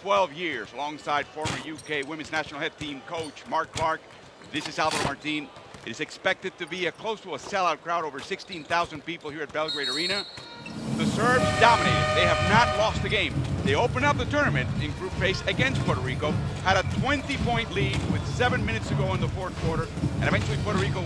12 years alongside former UK women's national head team coach Mark Clark. This is Alvaro Martin. It is expected to be close to a sellout crowd, over 16,000 people here at Belgrade Arena. The Serbs dominated. They have not lost a game. They opened up the tournament in group phase against Puerto Rico, had a 20-point lead with 7 minutes to go in the fourth quarter, and eventually Puerto Rico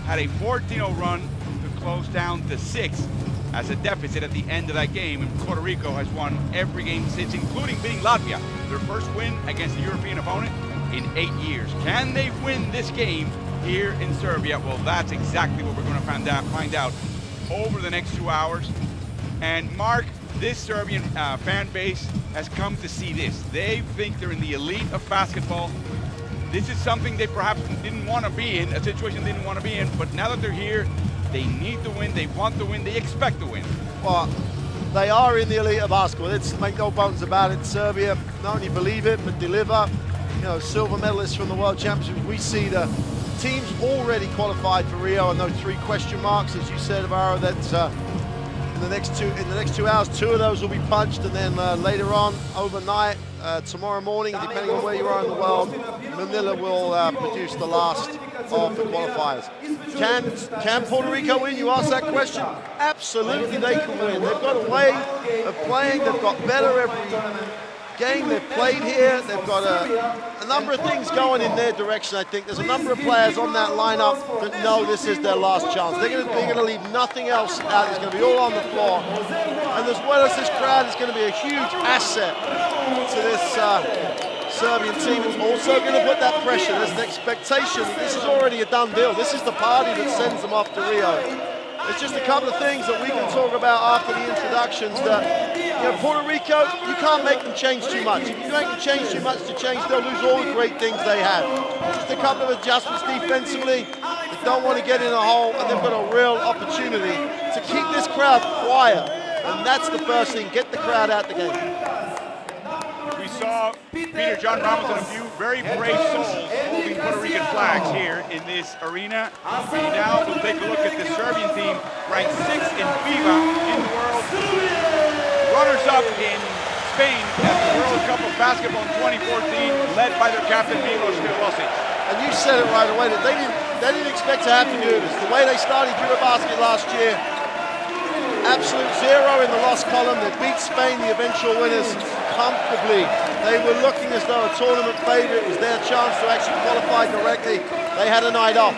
had a 14-0 run to close down to 6 as a deficit at the end of that game. And Puerto Rico has won every game since, including beating Latvia, their first win against a European opponent in 8 years. Can they win this game here in Serbia? Well, that's exactly what we're going to find out over the next 2 hours. And Mark, this Serbian fan base has come to see this. They think they're in the elite of basketball. This is something they perhaps didn't want to be in, a situation they didn't want to be in, but now that they're here, they need to win, they want to win, they expect to win. Well, they are in the elite of basketball. Let's make no bones about it. Serbia not only believe it, but deliver. You know, silver medalists from the World Championships. We see the teams already qualified for Rio, and those 3 question marks, as you said, Alvaro, that in the next 2 hours, 2 of those will be punched, and then later on, overnight, tomorrow morning, depending on where you are in the world, Manila will produce the last of the qualifiers. Can Puerto Rico win? You asked that question. Absolutely, they can win. They've got a way of playing. They've got better every game they've played here. They've got a number of things going in their direction. I think there's a number of players on that lineup that know this is their last chance. They're going to leave nothing else out. It's going to be all on the floor. And as well as this crowd is going to be a huge asset to this Serbian team. It's also going to put that pressure. There's an expectation. This is already a done deal. This is the party that sends them off to Rio. There's just a couple of things that we can talk about after the introductions that, you know, Puerto Rico, you can't make them change too much. If you make them change too much to change, they'll lose all the great things they have. Just a couple of adjustments defensively. They don't want to get in a hole, and they've got a real opportunity to keep this crowd quiet. And that's the first thing, get the crowd out the game. We saw Peter John Ramos and a few very brave souls holding Puerto Rican flags here in this arena. We now will take a look at the Serbian team, ranked 6th in FIBA in the world. Runners-up in Spain at the World Cup of Basketball in 2014, led by their captain Milos Teodosic. And you said it right away that they didn't expect to have to do this. The way they started Eurobasket last year, absolute 0 in the loss column. They beat Spain, the eventual winners, comfortably. They were looking as though a tournament favorite. It was their chance to actually qualify directly. They had a night off.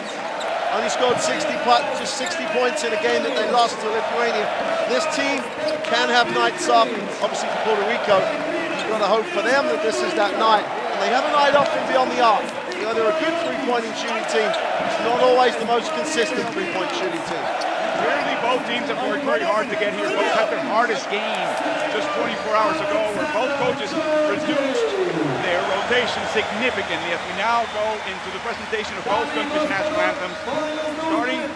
Only scored 60 points in a game that they lost to Lithuania. This team can have nights off. Obviously for Puerto Rico, you've got to hope for them that this is that night. And they have a night off from beyond the arc. You know, they're a good three-point shooting team. It's not always the most consistent three-point shooting team. Clearly, both teams have worked very hard to get here. Both had their hardest game just 24 hours ago, where both coaches reduced their rotation significantly as we now go into the presentation of both countries' national anthems, starting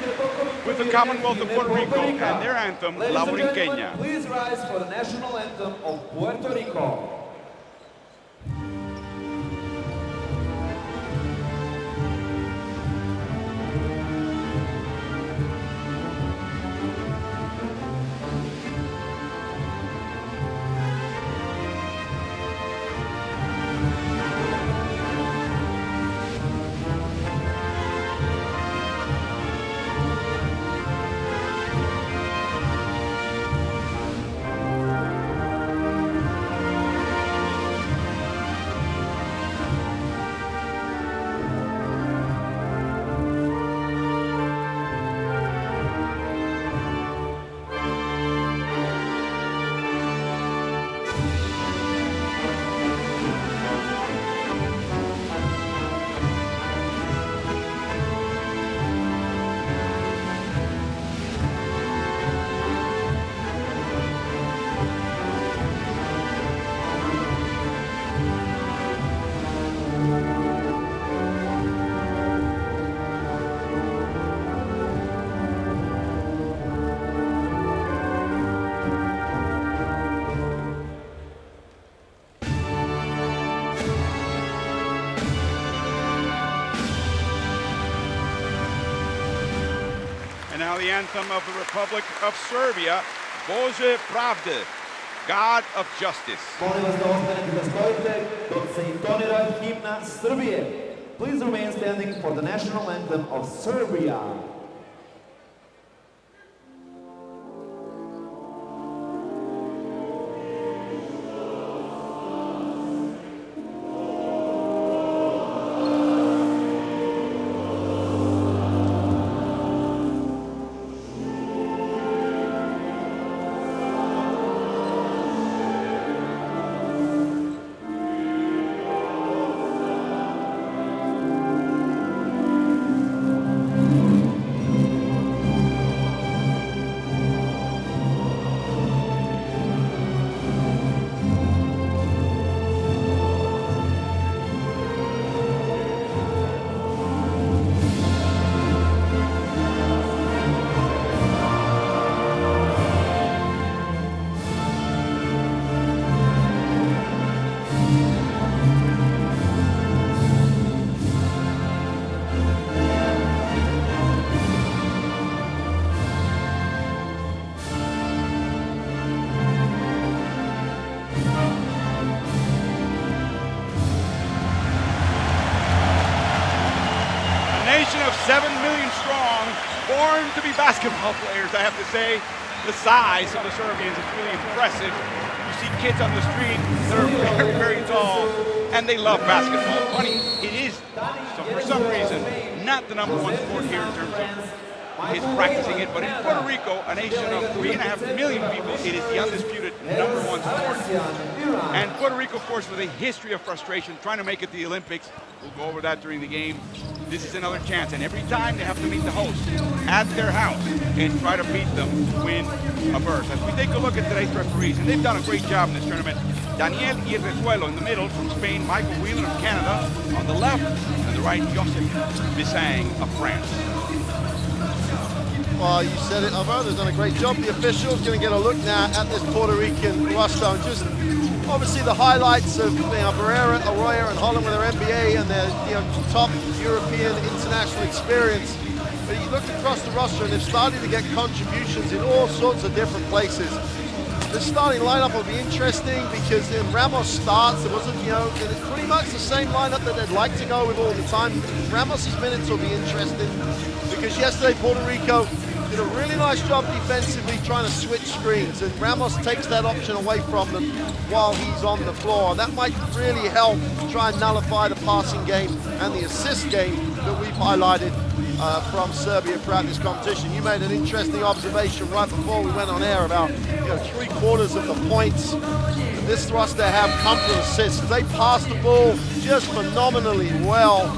with the Commonwealth of Puerto Rico and their anthem, La Borinqueña. Please rise for the national anthem of Puerto Rico. And now the anthem of the Republic of Serbia, Bože Pravde. God of Justice. Molim vas da ostanete da stojite dok se intonira himna Srbije. Please remain standing for the national anthem of Serbia. Nation of 7 million strong, born to be basketball players, I have to say. The size of the Serbians is really impressive. You see kids on the street that are very, very tall, and they love basketball. Funny, it is, for some reason, not the #1 sport here in terms of kids practicing it, but in Puerto Rico, a nation of 3.5 million people, it is the undisputed #1 sport. And Puerto Rico, of course, with a history of frustration, trying to make it to the Olympics. We'll go over that during the game. This is another chance, and every time they have to meet the host at their house and try to beat them to win a berth. As we take a look at today's referees, and they've done a great job in this tournament. Daniel Irrezuelo in the middle from Spain, Michael Whelan of Canada on the left, and the right, Joseph Bissang of France. Well, you said it, Alvaro. They've done a great job. The officials going to get a look now at this Puerto Rican roster. And just obviously the highlights of Barrera, Arroyo, and Holland with their NBA and their top European international experience. But you look across the roster and they've started to get contributions in all sorts of different places. The starting lineup will be interesting because when Ramos starts, it wasn't, it's pretty much the same lineup that they'd like to go with all the time. Ramos's minutes will be interesting because yesterday Puerto Rico did a really nice job defensively trying to switch screens, and Ramos takes that option away from them while he's on the floor. That might really help try and nullify the passing game and the assist game that we've highlighted from Serbia throughout this competition. You made an interesting observation right before we went on air about 3/4 of the points this roster have come from assists. They pass the ball just phenomenally well.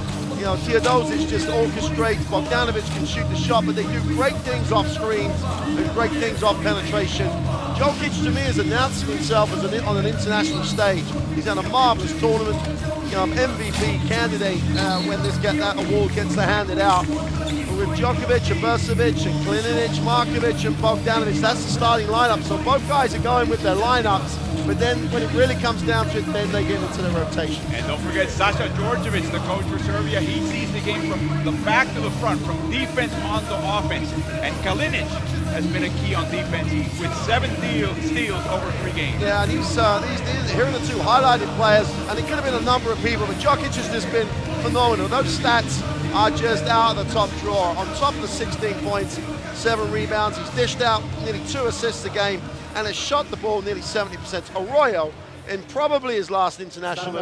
Teodosic just orchestrates. Bogdanovic can shoot the shot, but they do great things off screens and great things off penetration. Jokic, to me, has announced himself as on an international stage. He's had a marvelous tournament. MVP candidate when that award gets handed out. With Djokovic and Bursavic and Klinic, Markovic and Bogdanovic, that's the starting lineup. So both guys are going with their lineups, but then when it really comes down to it, then they get into the rotation. And don't forget Sasha Djordjevic, the coach for Serbia. He sees the game from the back to the front, from defense on to offense. And Kalinic has been a key on defense with 7 steals over 3 games. Yeah, and here are the 2 highlighted players, and it could have been a number of people, but Jokic has just been phenomenal. Those stats are just out of the top drawer. On top of the 16 points, 7 rebounds, he's dished out nearly 2 assists a game and has shot the ball nearly 70%. Arroyo, in probably his last international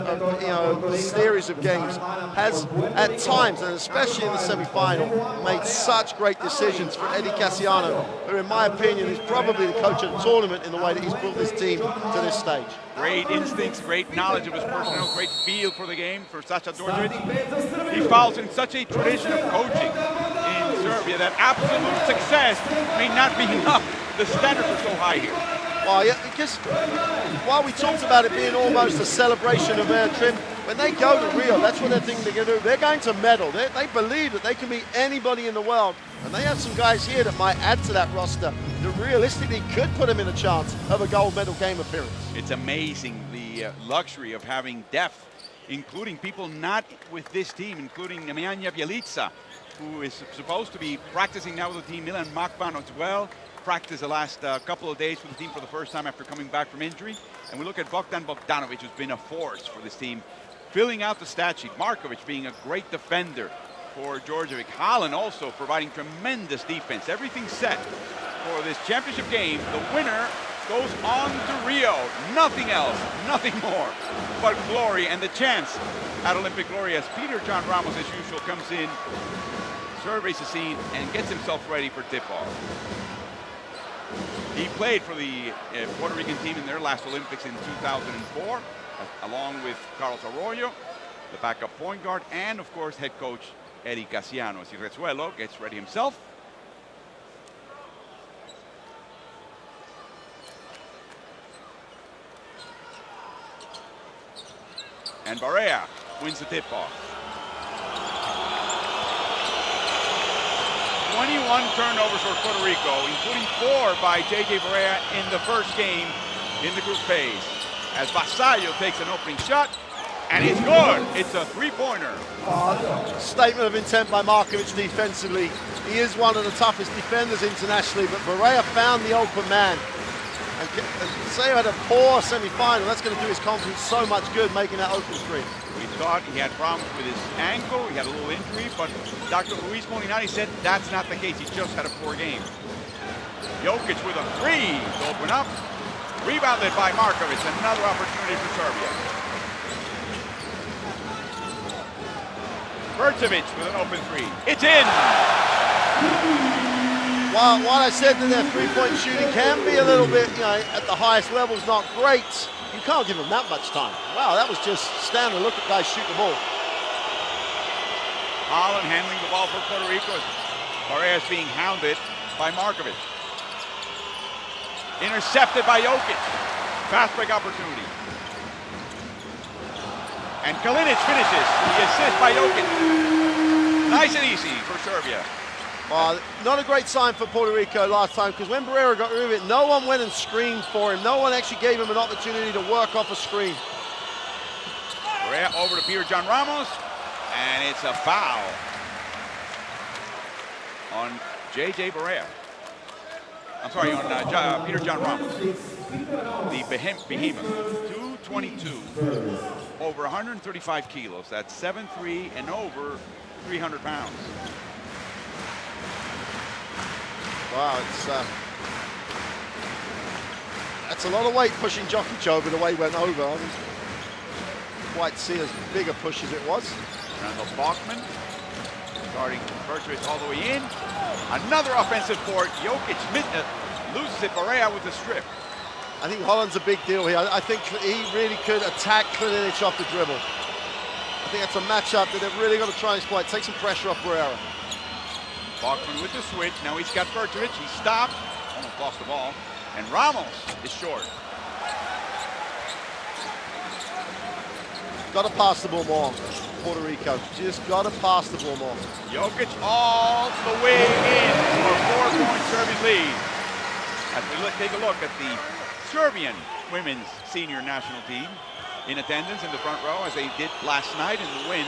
series of games, has at times, and especially in the semi-final, made such great decisions for Eddie Casiano, who in my opinion is probably the coach of the tournament in the way that he's brought this team to this stage. Great instincts, great knowledge of his personnel, great feel for the game for Sasha Djordjevic. He follows in such a tradition of coaching in Serbia that absolute success may not be enough. The standards are so high here. Well, yeah, because while we talked about it being almost a celebration of their trip, when they go to Rio, that's what they're thinking they're going to do. They're going to medal. They believe that they can beat anybody in the world. And they have some guys here that might add to that roster that realistically could put them in a chance of a gold medal game appearance. It's amazing the luxury of having depth, including people not with this team, including Nemanja Bjelica, who is supposed to be practicing now with the team, Milan Makban as well. practiced the last couple of days for the team for the first time after coming back from injury. And we look at Bogdan Bogdanovic, who's been a force for this team, filling out the stat sheet. Markovic being a great defender for Djordjevic. Haaland also providing tremendous defense. Everything set for this championship game. The winner goes on to Rio. Nothing else, nothing more but glory and the chance at Olympic glory as Peter John Ramos, as usual, comes in, surveys the scene, and gets himself ready for tip-off. He played for the Puerto Rican team in their last Olympics in 2004, along with Carlos Arroyo, the backup point guard, and of course head coach Eddie Casiano. As Rezuelo gets ready himself. And Barea wins the tip-off. 21 turnovers for Puerto Rico, including 4 by J.J. Barea in the first game in the group phase. As Vasallo takes an opening shot, and it's good. It's a three-pointer. Statement of intent by Markovic defensively. He is one of the toughest defenders internationally, but Barea found the open man. And Vasallo had a poor semi-final. That's going to do his confidence so much good, making that open three. We thought he had problems with his ankle. He had a little injury, but Dr. Luis Molinari said that's not the case. He just had a poor game. Jokic with a three to open up. Rebounded by Markovic. Another opportunity for Serbia. Vrcevic with an open three. It's in! While I said that their three-point shooting can be a little bit, at the highest levels, not great, you can't give them that much time. Wow, that was just stand and look at guys shoot the ball. Haaland handling the ball for Puerto Rico. Barea is being hounded by Markovic. Intercepted by Jokic. Fast break opportunity. And Kalinic finishes. The assist by Jokic. Nice and easy for Serbia. Not a great sign for Puerto Rico last time, because when Barrera got rid of it, no one went and screened for him. No one actually gave him an opportunity to work off a screen. Barea over to Peter John Ramos, and it's a foul on J.J. Barea. I'm sorry, on Peter John Ramos. The behemoth, 222, over 135 kilos. That's 7'3" and over 300 pounds. Wow, that's a lot of weight pushing Jokic over the way he went over. I didn't quite see as big a push as it was. Randall Bachman starting Vrcevic all the way in. Another offensive port. Jokic loses it. Barea with the strip. I think Holland's a big deal here. I think he really could attack Kalinic off the dribble. I think that's a matchup that they've really got to try and exploit. Take some pressure off Barrera. Bachman with the switch. Now he's got Vrcevic. He stopped. Almost lost the ball. And Ramos is short. Got to pass the ball more, Puerto Rico. Just got to pass the ball more. Jokic all the way in for a 4-point Serbian lead. As we take a look at the Serbian women's senior national team in attendance in the front row, as they did last night in the win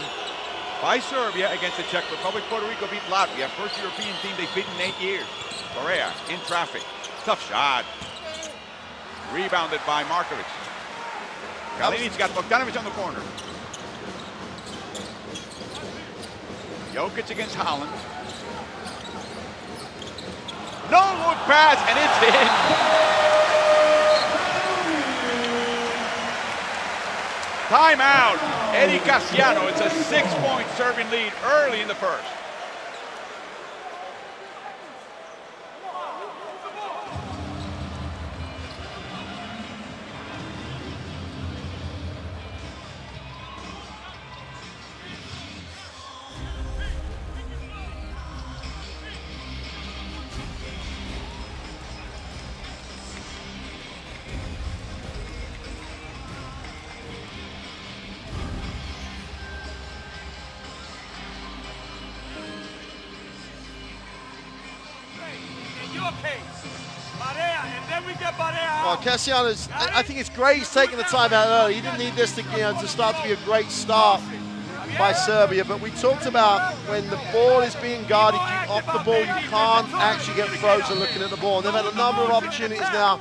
by Serbia against the Czech Republic. Puerto Rico beat Latvia, first European team they've beaten in 8 years. Barea in traffic. Tough shot. Rebounded by Markovic. Kalinic got Bogdanovic on the corner. Jokic against Haaland. No look pass, and it's in. Timeout. Eddie Casiano. It's a 6-point Serbian lead early in the first. Well, Casiano's, I think it's great he's taking the time out early. He didn't need this to start to be a great start by Serbia, but we talked about when the ball is being guarded, you off the ball, you can't actually get frozen looking at the ball. And they've had a number of opportunities now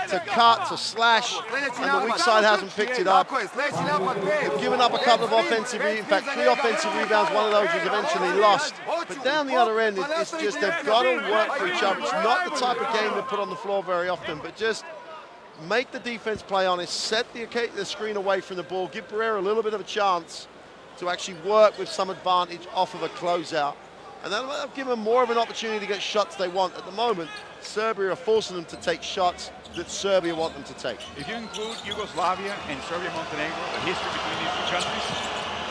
to cut, to slash, and the weak side hasn't picked it up. They've given up a couple of offensive, in fact, 3 offensive rebounds. One of those was eventually lost. But down the other end, it's just they've got to work for each other. It's not the type of game they put on the floor very often, but just make the defense play honest, set the screen away from the ball, give Barrera a little bit of a chance to actually work with some advantage off of a closeout. And that'll give them more of an opportunity to get shots they want. At the moment, Serbia are forcing them to take shots that Serbia want them to take. If you include Yugoslavia and Serbia-Montenegro, the history between these two countries,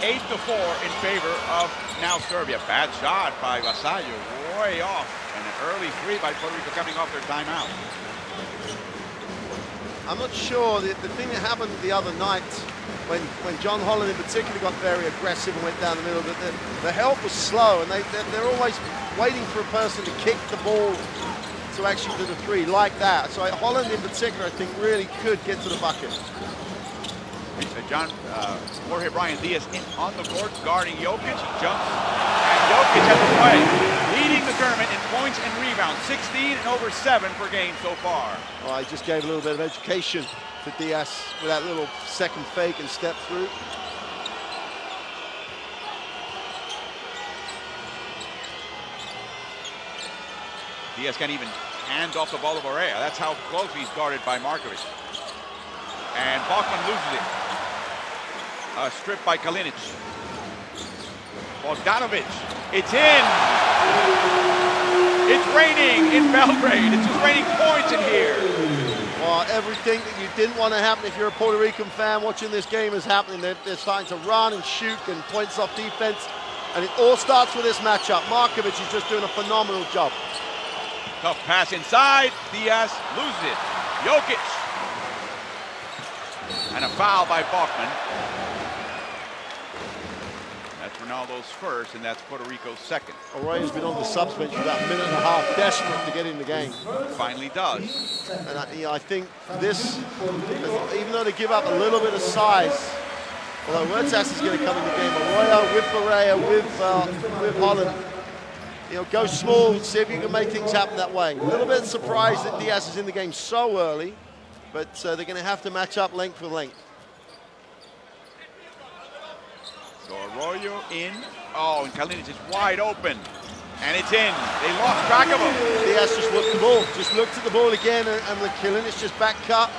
8-4 in favor of now Serbia. Bad shot by Vasallo, way off. And an early 3 by Puerto Rico coming off their timeout. I'm not sure. The thing that happened the other night, when John Holland in particular got very aggressive and went down the middle, the help was slow, and they're always waiting for a person to kick the ball to actually do the 3 like that. So Holland in particular, I think, really could get to the bucket. Jorge Brian Diaz on the court guarding Jokic. He jumps, and Jokic has the play, leading the tournament in points and rebounds, 16 and over 7 per game so far. Oh, I just gave a little bit of education to Diaz with that little second fake and step through. Diaz can't even hand off the ball to Barea. That's how close he's guarded by Markovic. And Bachman loses it. A strip by Kalinic. Bogdanovic. It's in. It's raining in Belgrade. It's just raining points in here. Well, everything that you didn't want to happen if you're a Puerto Rican fan watching this game is happening. They're starting to run and shoot and points off defense. And it all starts with this matchup. Markovic is just doing a phenomenal job. Tough pass inside. Diaz loses it. Jokic. And a foul by Bachman. That's Ronaldo's first, and that's Puerto Rico's second. Arroyo's been on the subs bench for about a minute and a half, desperate to get in the game. Finally does. And I think this, even though they give up a little bit of size, although Huertas is going to come in the game, Arroyo with Barea, with Holland, go small, see if you can make things happen that way. A little bit surprised that Diaz is in the game so early, but they're going to have to match up length with length. So Arroyo in. Oh, and Kalinic is wide open. And it's in. They lost track of him. Diaz just looked at the ball. Just looked at the ball again, and the Kalinic just back cut.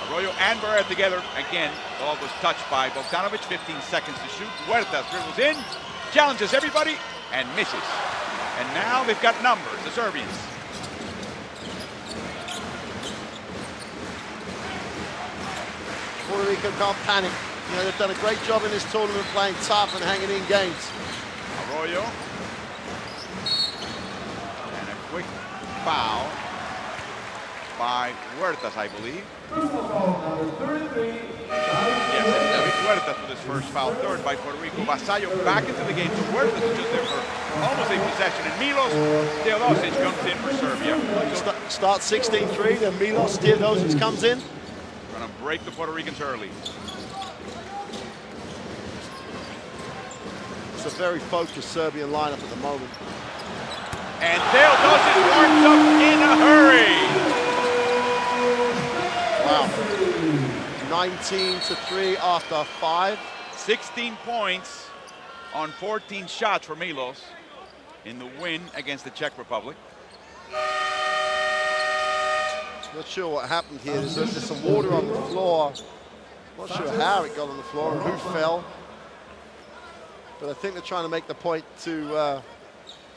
Arroyo and Barrera together. Again, the ball was touched by Bogdanovic. 15 seconds to shoot. Huertas dribbles in, challenges everybody, and misses. And now they've got numbers, the Serbians. Puerto Rico can't panic. They've done a great job in this tournament playing tough and hanging in games. Arroyo. And a quick foul by Huertas, I believe. Yes, David Huertas with his first foul, third by Puerto Rico. Vasallo back into the game, so Huertas is just there for almost a possession. And Milos Teodosic comes in for Serbia. Start 16-3, then Milos Teodosic comes in. Going to break the Puerto Ricans early. It's a very focused Serbian lineup at the moment. And Teodosic warms up in a hurry. Wow. 19-3 after 5. 16 points on 14 shots for Milos in the win against the Czech Republic. Not sure what happened here. There's some water on the floor. Not sure how it got on the floor and who fell. But I think they're trying to make the point to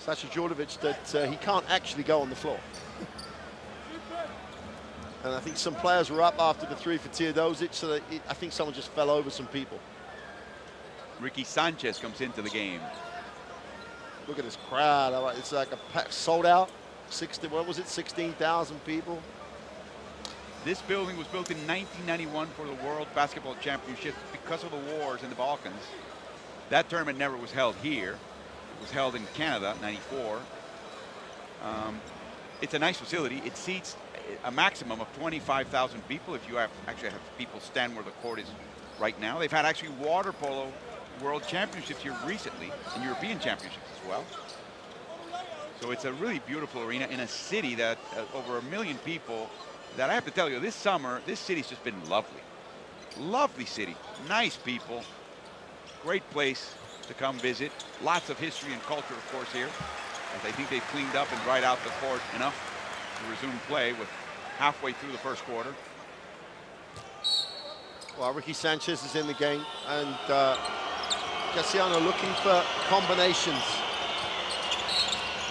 Saša Đorđević that he can't actually go on the floor. And I think some players were up after the 3 for Teodosic, so that I think someone just fell over some people. Ricky Sanchez comes into the game. Look at this crowd. It's like a pack, sold out. 16,000 people. This building was built in 1991 for the World Basketball Championship because of the wars in the Balkans. That tournament never was held here. It was held in Canada, 94. It's a nice facility. It seats a maximum of 25,000 people if you actually have people stand where the court is right now. They've had actually water polo World Championships here recently and European Championships as well. So it's a really beautiful arena in a city that over 1 million people that I have to tell you, this summer, this city's just been lovely. Lovely city, nice people, great place to come visit. Lots of history and culture, of course, here. As I think they've cleaned up and dried out the court enough to resume play with halfway through the first quarter. Well, Ricky Sanchez is in the game, and Cassiano looking for combinations.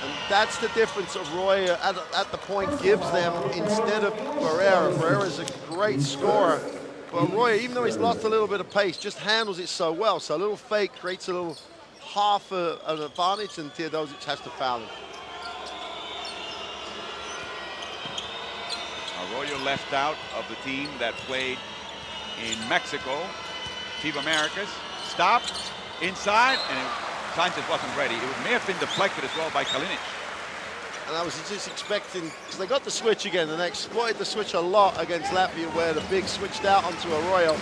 And that's the difference Arroyo at the point gives them instead of Ferreira. Ferreira's a great scorer. But Arroyo, even though he's lost a little bit of pace, just handles it so well. So a little fake creates a little half an advantage, and Teodosic has to foul him. Arroyo left out of the team that played in Mexico, FIBA Americas. Stopped inside, and Sanchez wasn't ready. It may have been deflected as well by Kalinic. And I was just expecting, because they got the switch again, and they exploited the switch a lot against Latvia, where the big switched out onto Arroyo.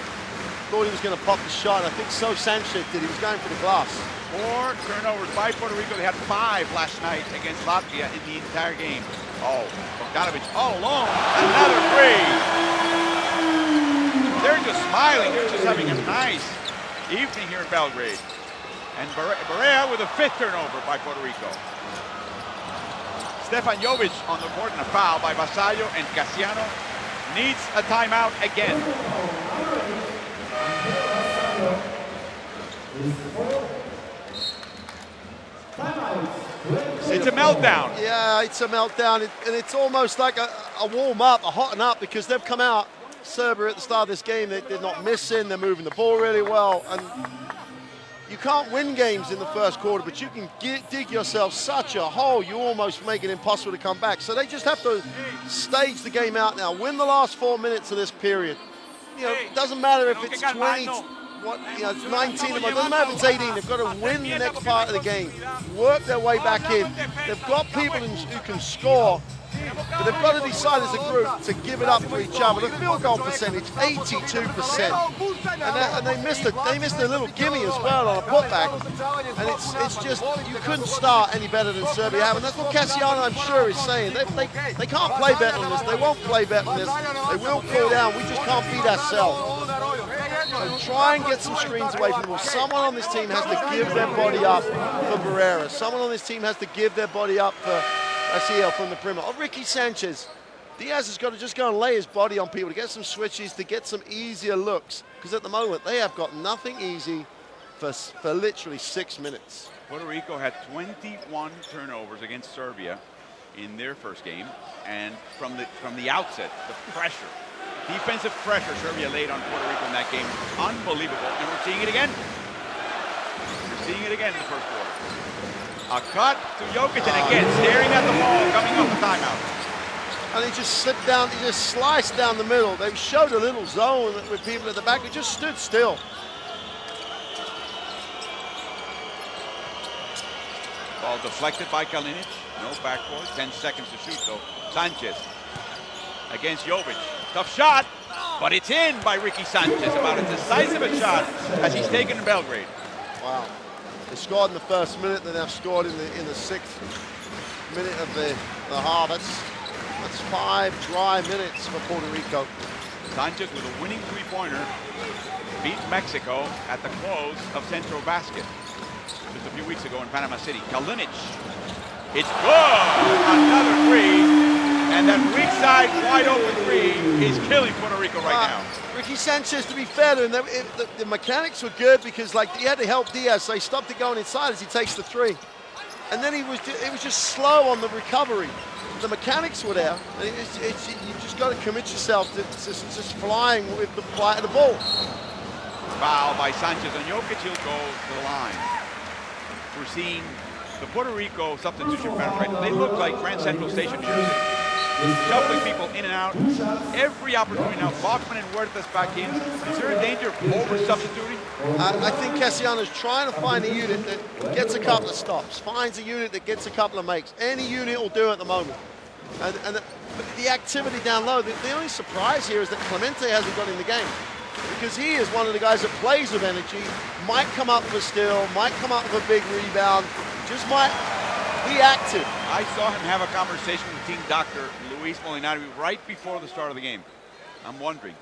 Thought he was going to pop the shot. I think so Sanchez did. He was going for the glass. 4 turnovers by Puerto Rico. They had 5 last night against Latvia in the entire game. Oh, Bogdanovic all alone. Another three. They're just smiling. They're just having a nice evening here in Belgrade. And Barea with a 5th turnover by Puerto Rico. Stefan Jovic on the court, and a foul by Vasallo, and Cassiano needs a timeout again. It's a meltdown. Yeah, it's a meltdown, and it's almost like a warm-up, a hotting up, because they've come out, Serbia at the start of this game, they're not missing, they're moving the ball really well, and you can't win games in the first quarter, but you can dig yourself such a hole, you almost make it impossible to come back. So they just have to stage the game out now, win the last 4 minutes of this period. You know, it doesn't matter if it's 20, it's 19, it doesn't matter if it's 18, they've got to win the next part of the game, work their way back in. They've got people who can score, but they've got to decide as a group to give it up for each other. The field goal percentage, 82%, and they missed a little gimme as well on a putback. And it's just, you couldn't start any better than Serbia have, and that's what Cassiano, I'm sure, is saying. They can't play better than this. They won't play better than this. They will cool down. We just can't beat ourselves. So try and get some screens away from the ball. Someone on this team has to give their body up for Barrera. Someone on this team has to give their body up for Asiel from the perimeter. Oh, Ricky Sanchez. Diaz has got to just go and lay his body on people to get some switches, to get some easier looks. Because at the moment, they have got nothing easy for literally 6 minutes. Puerto Rico had 21 turnovers against Serbia in their first game. And from the outset, the pressure, defensive pressure Serbia laid on Puerto Rico in that game, unbelievable. And we're seeing it again. We're seeing it again in the first quarter. A cut to Jokic, and again, staring at the ball, coming off the timeout. And he just slipped down, he just sliced down the middle. They showed a little zone with people at the back, but just stood still. Ball deflected by Kalinic, no backboard, 10 seconds to shoot though. Sanchez against Jovic, tough shot, but it's in by Ricky Sanchez. About as decisive a shot as he's taken in Belgrade. Wow. They scored in the first minute, then they've scored in the 6th minute of the half. That's 5 dry minutes for Puerto Rico. Sanchez with a winning three-pointer beat Mexico at the close of Centro Basket just a few weeks ago in Panama City. Kalinic, it's good! Another three, and that weak side wide open three is killing Puerto Rico right now. Ricky Sanchez, to be fair to him, the mechanics were good because he had to help Diaz, so he stopped it going inside as he takes the three. And then it was just slow on the recovery. The mechanics were there, and you just got to commit yourself to just flying with the flight of the ball. Foul by Sanchez, and Jokic, he'll go to the line. We're seeing the Puerto Rico substitution patterns right now. They look like Grand Central Station here. Shuffling people in and out. Every opportunity now. Bachman and Huertas back in. Is there a danger of over-substituting? I think Cassiano's trying to find a unit that gets a couple of stops, finds a unit that gets a couple of makes. Any unit will do at the moment. And the activity down low, the only surprise here is that Clemente hasn't got in the game. because he is one of the guys that plays with energy, might come up for a steal, might come up with a big rebound, just might be active. I saw him have a conversation with team doctor Luis Molinari right before the start of the game. I'm wondering.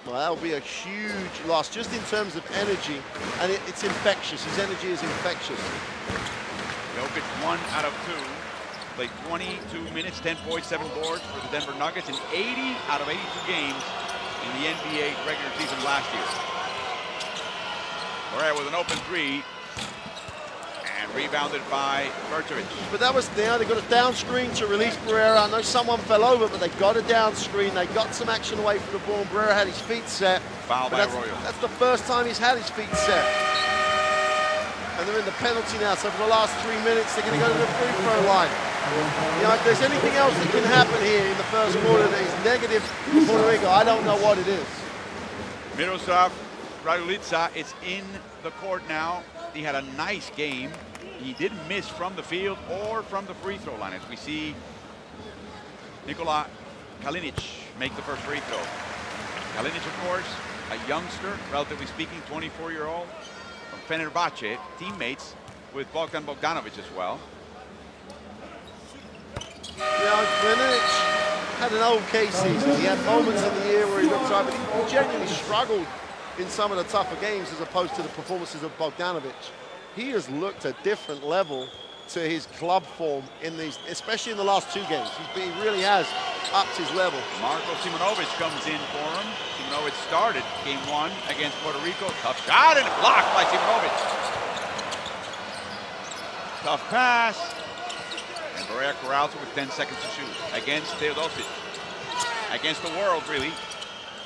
Well, that will be a huge loss just in terms of energy, and it's infectious. His energy is infectious. Jokic 1 out of 2. Played 22 minutes, 10 points, 7 boards for the Denver Nuggets in 80 out of 82 games in the NBA regular season last year. Barrera with an open 3 and rebounded by Bertovic. But that was there. They got a down screen to release Barrera. I know someone fell over, but they got a down screen. They got some action away from the ball. Barrera had his feet set. Foul by Arroyo. That's the first time he's had his feet set. And they're in the penalty now, so for the last 3 minutes, they're going to go to the free throw line. You know, if there's anything else that can happen here in the first quarter that is negative for Puerto Rico, I don't know what it is. Miroslav Radulica is in the court now. He had a nice game. He didn't miss from the field or from the free throw line, as we see Nikola Kalinic make the first free throw. Kalinic, of course, a youngster, relatively speaking, 24-year-old from Fenerbahce, teammates with Bogdan Bogdanovic as well. You know, Kalinic had an okay season. He had moments in the year where he looked right, but he genuinely struggled in some of the tougher games as opposed to the performances of Bogdanovic. He has looked a different level to his club form in these, especially in the last 2 games. He really has upped his level. Marko Simonovic comes in for him. Simonovic started game 1 against Puerto Rico. Tough shot and blocked by Simonovic. Tough pass. And Barrera corrals it with 10 seconds to shoot against Teodosic. Against the world, really.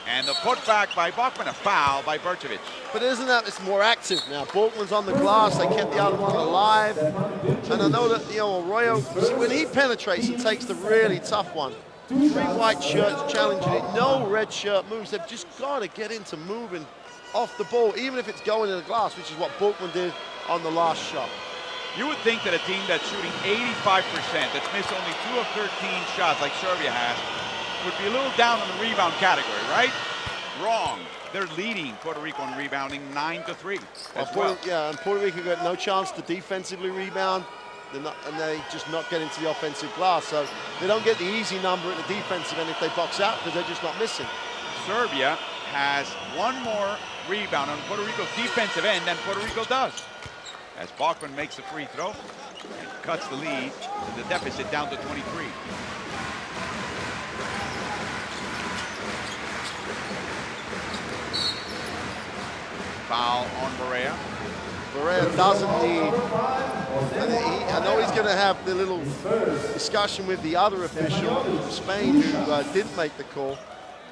And the putback by Bachman, a foul by Bertovic. But isn't that, it's more active now. Borkman's on the glass, they kept the other one alive. And I know that, you know, Arroyo, when he penetrates and takes the really tough one, 3 white shirts challenging it, no red shirt moves. They've just got to get into moving off the ball, even if it's going in the glass, which is what Borkman did on the last shot. You would think that a team that's shooting 85%, that's missed only 2 of 13 shots like Serbia has, would be a little down in the rebound category, right? Wrong. They're leading Puerto Rico in rebounding 9-3 as well. Yeah, and Puerto Rico got no chance to defensively rebound, and they just not get into the offensive glass. So they don't get the easy number at the defensive end if they box out because they're just not missing. Serbia has 1 more rebound on Puerto Rico's defensive end than Puerto Rico does. As Bachman makes the free throw and cuts the lead, the deficit down to 23. Foul on Barrera. Barrera doesn't need, I know he's going to have the little discussion with the other official from Spain who didn't make the call,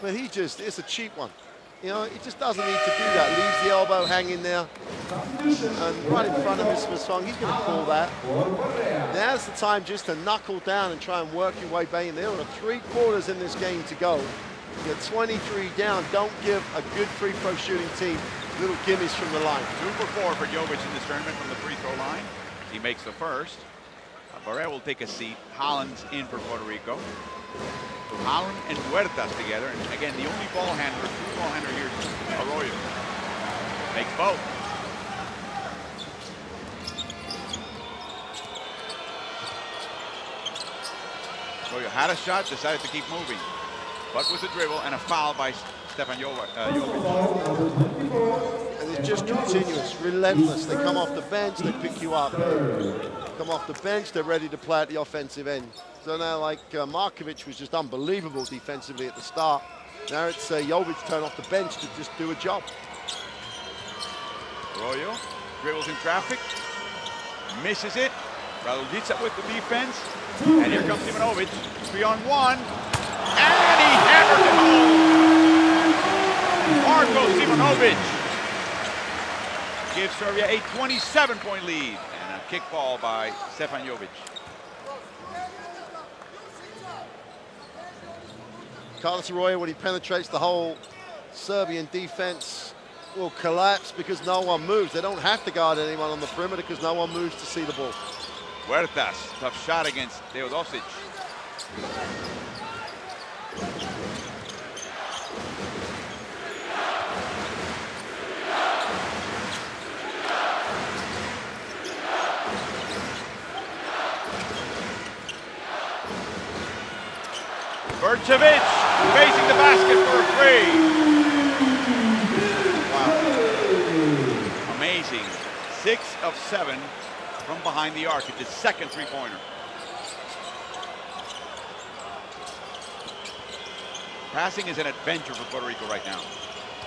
but it's a cheap one. You know, he just doesn't need to do that. Leaves the elbow hanging there. And right in front of Mr. Song, he's going to call that. Now's the time just to knuckle down and try and work your way back in. There are 3 quarters in this game to go. You're 23 down. Don't give a good free throw shooting team little gimmies from the line. 2 for 4 for Jovic in this tournament from the free throw line. He makes the first. Barrera will take a seat. Holland's in for Puerto Rico. Holland and Huertas together. And again, the only ball handler, true ball handler here is Arroyo. Makes both. Arroyo had a shot, decided to keep moving. But with a dribble and a foul by Stefan Jovic. And it's just continuous, relentless. They come off the bench, they pick you up. Come off the bench, they're ready to play at the offensive end. So now, like Markovic was just unbelievable defensively at the start. Now it's Jovic turn off the bench to just do a job. Arroyo dribbles in traffic, misses it. Radulica with the defense. And here comes Simonovic, 3-on-1. And he hammered it home. Marko Simonovic gives Serbia a 27-point lead. And a kick ball by Stefan Jovic. Carlos Arroyo, when he penetrates, the whole Serbian defense will collapse because no one moves. They don't have to guard anyone on the perimeter because no one moves to see the ball. Huertas, tough shot against Teodosic. Burcevic facing the basket for a three. Wow. Amazing. 6 of 7 from behind the arc. It's his second three-pointer. Passing is an adventure for Puerto Rico right now.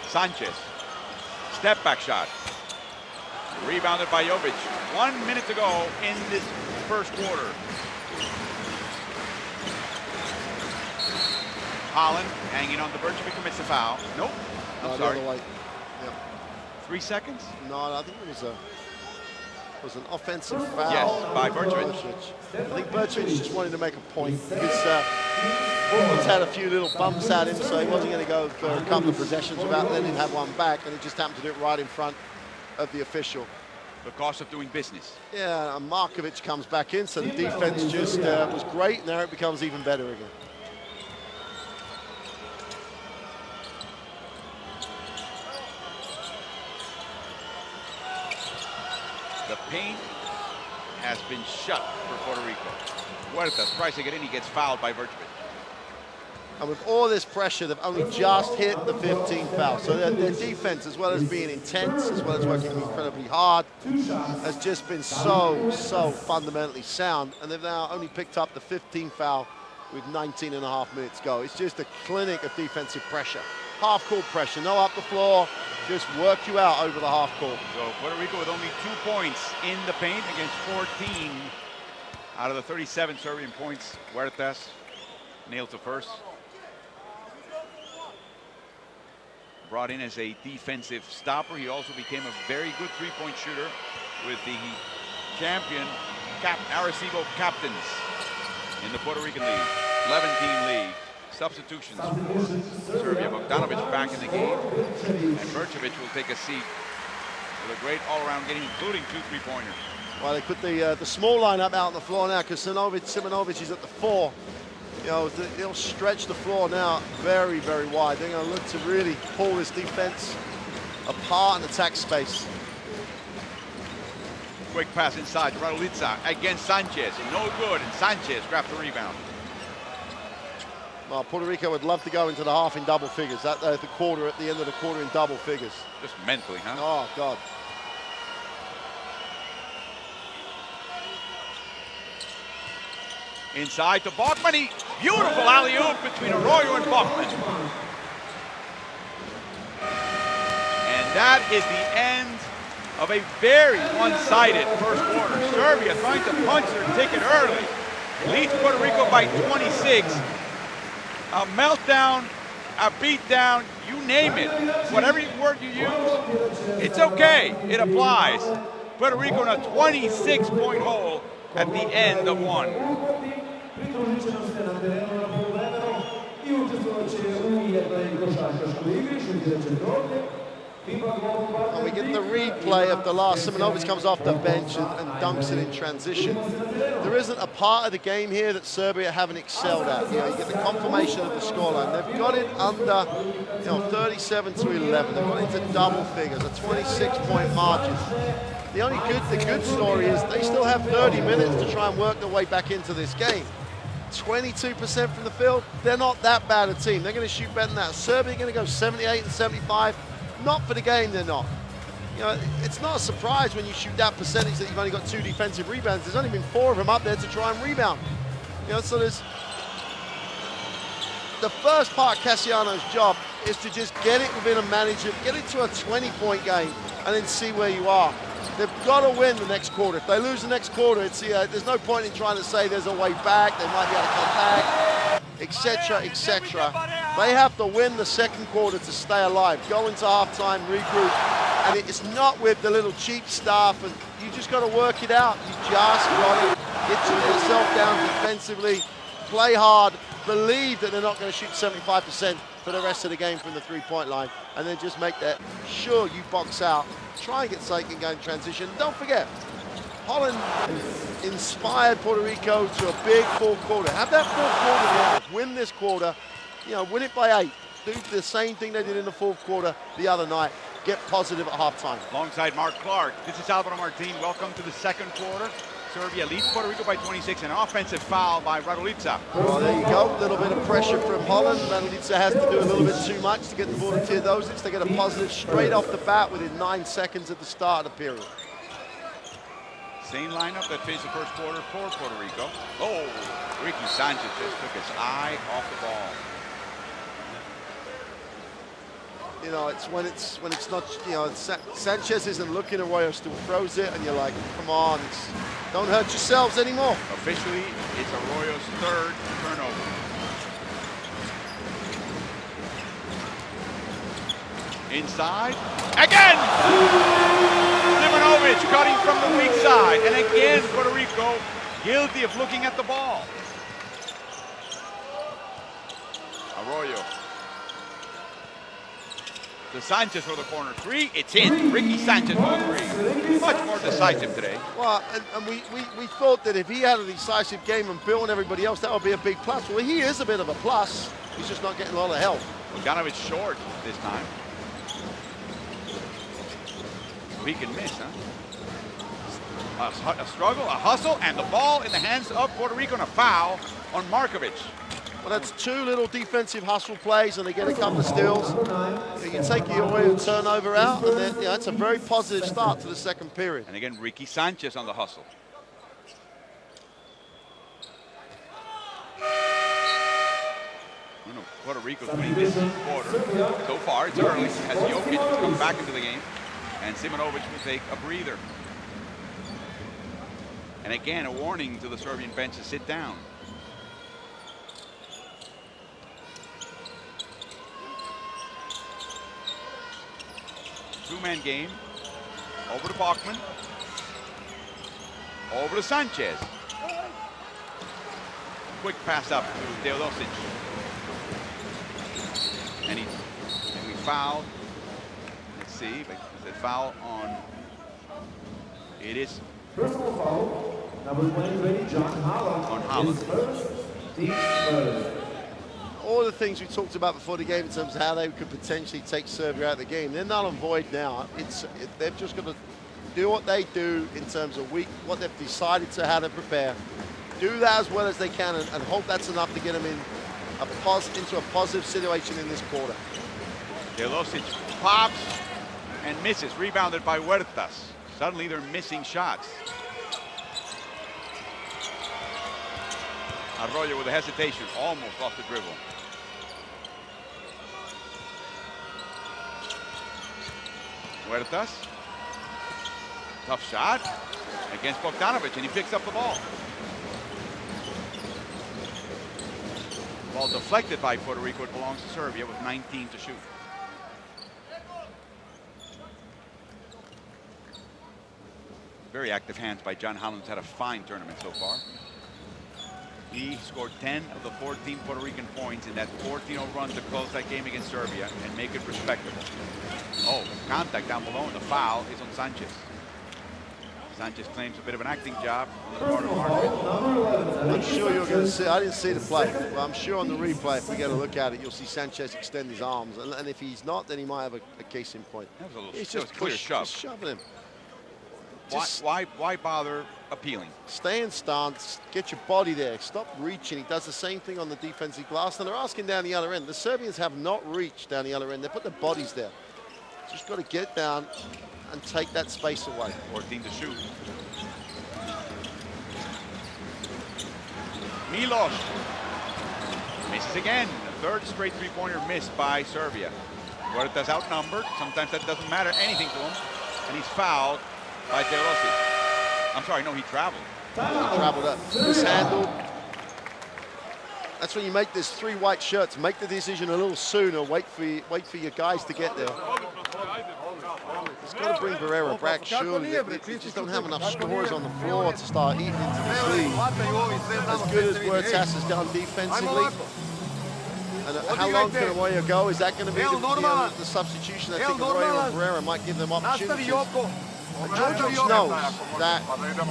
Sanchez. Step back shot. Rebounded by Jovic. 1 minute to go in this first quarter. Holland hanging on to Burcevic, commits the foul. Nope. I'm sorry. The other way. Yeah. 3 seconds? No, I think it was an offensive foul. Yes, by Burcevic. I think Burcevic just wanted to make a point because Fulton's had a few little bumps at him, so he wasn't going to go for a couple of possessions without letting him have one back, and he just happened to do it right in front of the official. The cost of doing business. Yeah, and Markovic comes back in, so the defense just was great, and now it becomes even better again. The paint has been shut for Puerto Rico. Huertas tries to get in, he gets fouled by Burcevic. And with all this pressure, they've only just hit the 15th foul. So their defense, as well as being intense, as well as working incredibly hard, has just been so fundamentally sound. And they've now only picked up the 15th foul with 19.5 minutes to go. It's just a clinic of defensive pressure. Half-court pressure, no up the floor, just work you out over the half-court. So Puerto Rico with only 2 points in the paint against 14 out of the 37 Serbian points. Huertas nails the first. Brought in as a defensive stopper. He also became a very good three-point shooter with the champion Arecibo Captains in the Puerto Rican League. 11-team league. Substitutions for Serbia. Bogdanovic back in the game. And Burcevic will take a seat with a great all-around game, including 2 three-pointers. Well, they put the small lineup out on the floor now because Simonovic is at the 4. You know, they'll stretch the floor now very wide. They're going to look to really pull this defense apart and attack space. Quick pass inside to Radulica against Sanchez. No good, and Sanchez grabbed the rebound. Well, Puerto Rico would love to go into the half in double figures. At the end of the quarter in double figures. Just mentally, huh? Oh, God. Inside to Bachmann. Beautiful alley-oop between Arroyo and Bachmann. And that is the end of a very one-sided first quarter. Serbia trying to punch their ticket early. Leads Puerto Rico by 26. A meltdown, a beatdown, you name it. Whatever word you use, it's okay. It applies. Puerto Rico in a 26-point hole at the end of one. And we get the replay of the last. Simonovic comes off the bench and dunks it in transition. There isn't a part of the game here that Serbia haven't excelled at. You know, you get the confirmation of the scoreline. They've got it under, 37 to 11. They've got into double figures, a 26-point margin. The good story is they still have 30 minutes to try and work their way back into this game. 22% from the field. They're not that bad a team. They're going to shoot better than that. Serbia are going to go 78 and 75. Not for the game, they're not. You know, it's not a surprise when you shoot that percentage that you've only got 2 defensive rebounds. There's only been 4 of them up there to try and rebound. You know, so there's the first part of Cassiano's job is to just get it within a manager, get it to a 20-point game, and then see where you are. They've got to win the next quarter. If they lose the next quarter, there's no point in trying to say there's a way back, they might be able to come back, etc., etc. They have to win the second quarter to stay alive, go into halftime, regroup, and it's not with the little cheap stuff, and you just got to work it out. You just got to get yourself down defensively, play hard, believe that they're not going to shoot 75% for the rest of the game from the three-point line, and then just make that sure you box out. Try and get Sagan going in transition. Don't forget, Holland inspired Puerto Rico to a big fourth quarter. Have that fourth quarter now. Win this quarter. Win it by 8. Do the same thing they did in the fourth quarter the other night. Get positive at halftime. Alongside Mark Clark, this is Alvaro Martin. Welcome to the second quarter. Serbia leads Puerto Rico by 26. An offensive foul by Raduljica. Well, there you go. A little bit of pressure from Holland. Raduljica has to do a little bit too much to get the ball to Teodosic. They get a positive straight off the bat within 9 seconds at the start of the period. Same lineup that faced the first quarter for Puerto Rico. Oh, Ricky Sanchez just took his eye off the ball. You know, it's when it's not, you know, Sanchez isn't looking, Arroyo still throws it, and you're like, come on, don't hurt yourselves anymore. Officially, it's Arroyo's third turnover. Inside, again! Simonovic cutting from the weak side, and again Puerto Rico guilty of looking at the ball. Arroyo. To Sanchez for the corner three. It's in. Ricky Sanchez for the three. Much more decisive today. Well, and we thought that if he had a decisive game and Bill and everybody else, that would be a big plus. Well, he is a bit of a plus. He's just not getting a lot of help. Bogdanovic short this time. Weak and miss, huh? A struggle, a hustle, and the ball in the hands of Puerto Rico, and a foul on Markovic. Well, that's 2 little defensive hustle plays, and they get a couple of steals. You can take the Arroyo turnover out, and then, that's a very positive start to the second period. And again, Ricky Sanchez on the hustle. Puerto Rico's winning this quarter. So far, it's early, as Jokic has come back into the game, and Simonovic will take a breather. And again, a warning to the Serbian bench to sit down. Two-man game. Over to Bachman. Over to Sanchez. Quick pass up to Teodosic. And we fouled. Let's see, but is it foul on? It is. Personal foul, number 20, John Holland. On Holland. All the things we talked about before the game in terms of how they could potentially take Serbia out of the game, they're null and void now. They've just got to do what they do in terms of what they've decided to how to prepare. Do that as well as they can, and hope that's enough to get them into a positive situation in this quarter. Teodosic pops and misses, rebounded by Huertas. Suddenly they're missing shots. Arroyo with a hesitation, almost off the dribble. Huertas. Tough shot against Bogdanovic, and he picks up the ball. Ball deflected by Puerto Rico. It belongs to Serbia with 19 to shoot. Very active hands by John Holland, who's had a fine tournament so far. He scored 10 of the 14 Puerto Rican points in that 14-0 run to close that game against Serbia and make it respectable. Oh, contact down below, and the foul is on Sanchez. Sanchez claims a bit of an acting job on the part of Markovic. I'm sure you're going to see, I didn't see the play, but I'm sure on the replay, if we get a look at it, you'll see Sanchez extend his arms. And if he's not, then he might have a case in point. That was a little He's just clear shove. Just shoving him. Why bother appealing? Stay in stance, get your body there, stop reaching. He does the same thing on the defensive glass, and they're asking down the other end. The Serbians have not reached down the other end. They put their bodies there. Just got to get down and take that space away. 14 to shoot. Milos misses again. The third straight three-pointer missed by Serbia. Huertas outnumbered. Sometimes that doesn't matter anything to him. And he's fouled by Teodosic. I'm sorry, no, he traveled. He traveled up, mishandled. That's when you make this 3 white shirts. Make the decision a little sooner. Wait for your guys to get there. He's got to bring Barrera back, surely. They just don't have enough scorers on the floor to start eating into this league. As good as Huertas has done defensively. And how long can Arroyo go? Is that going to be the substitution? I think Arroyo and Barrera might give them opportunities. And Georgievich knows that,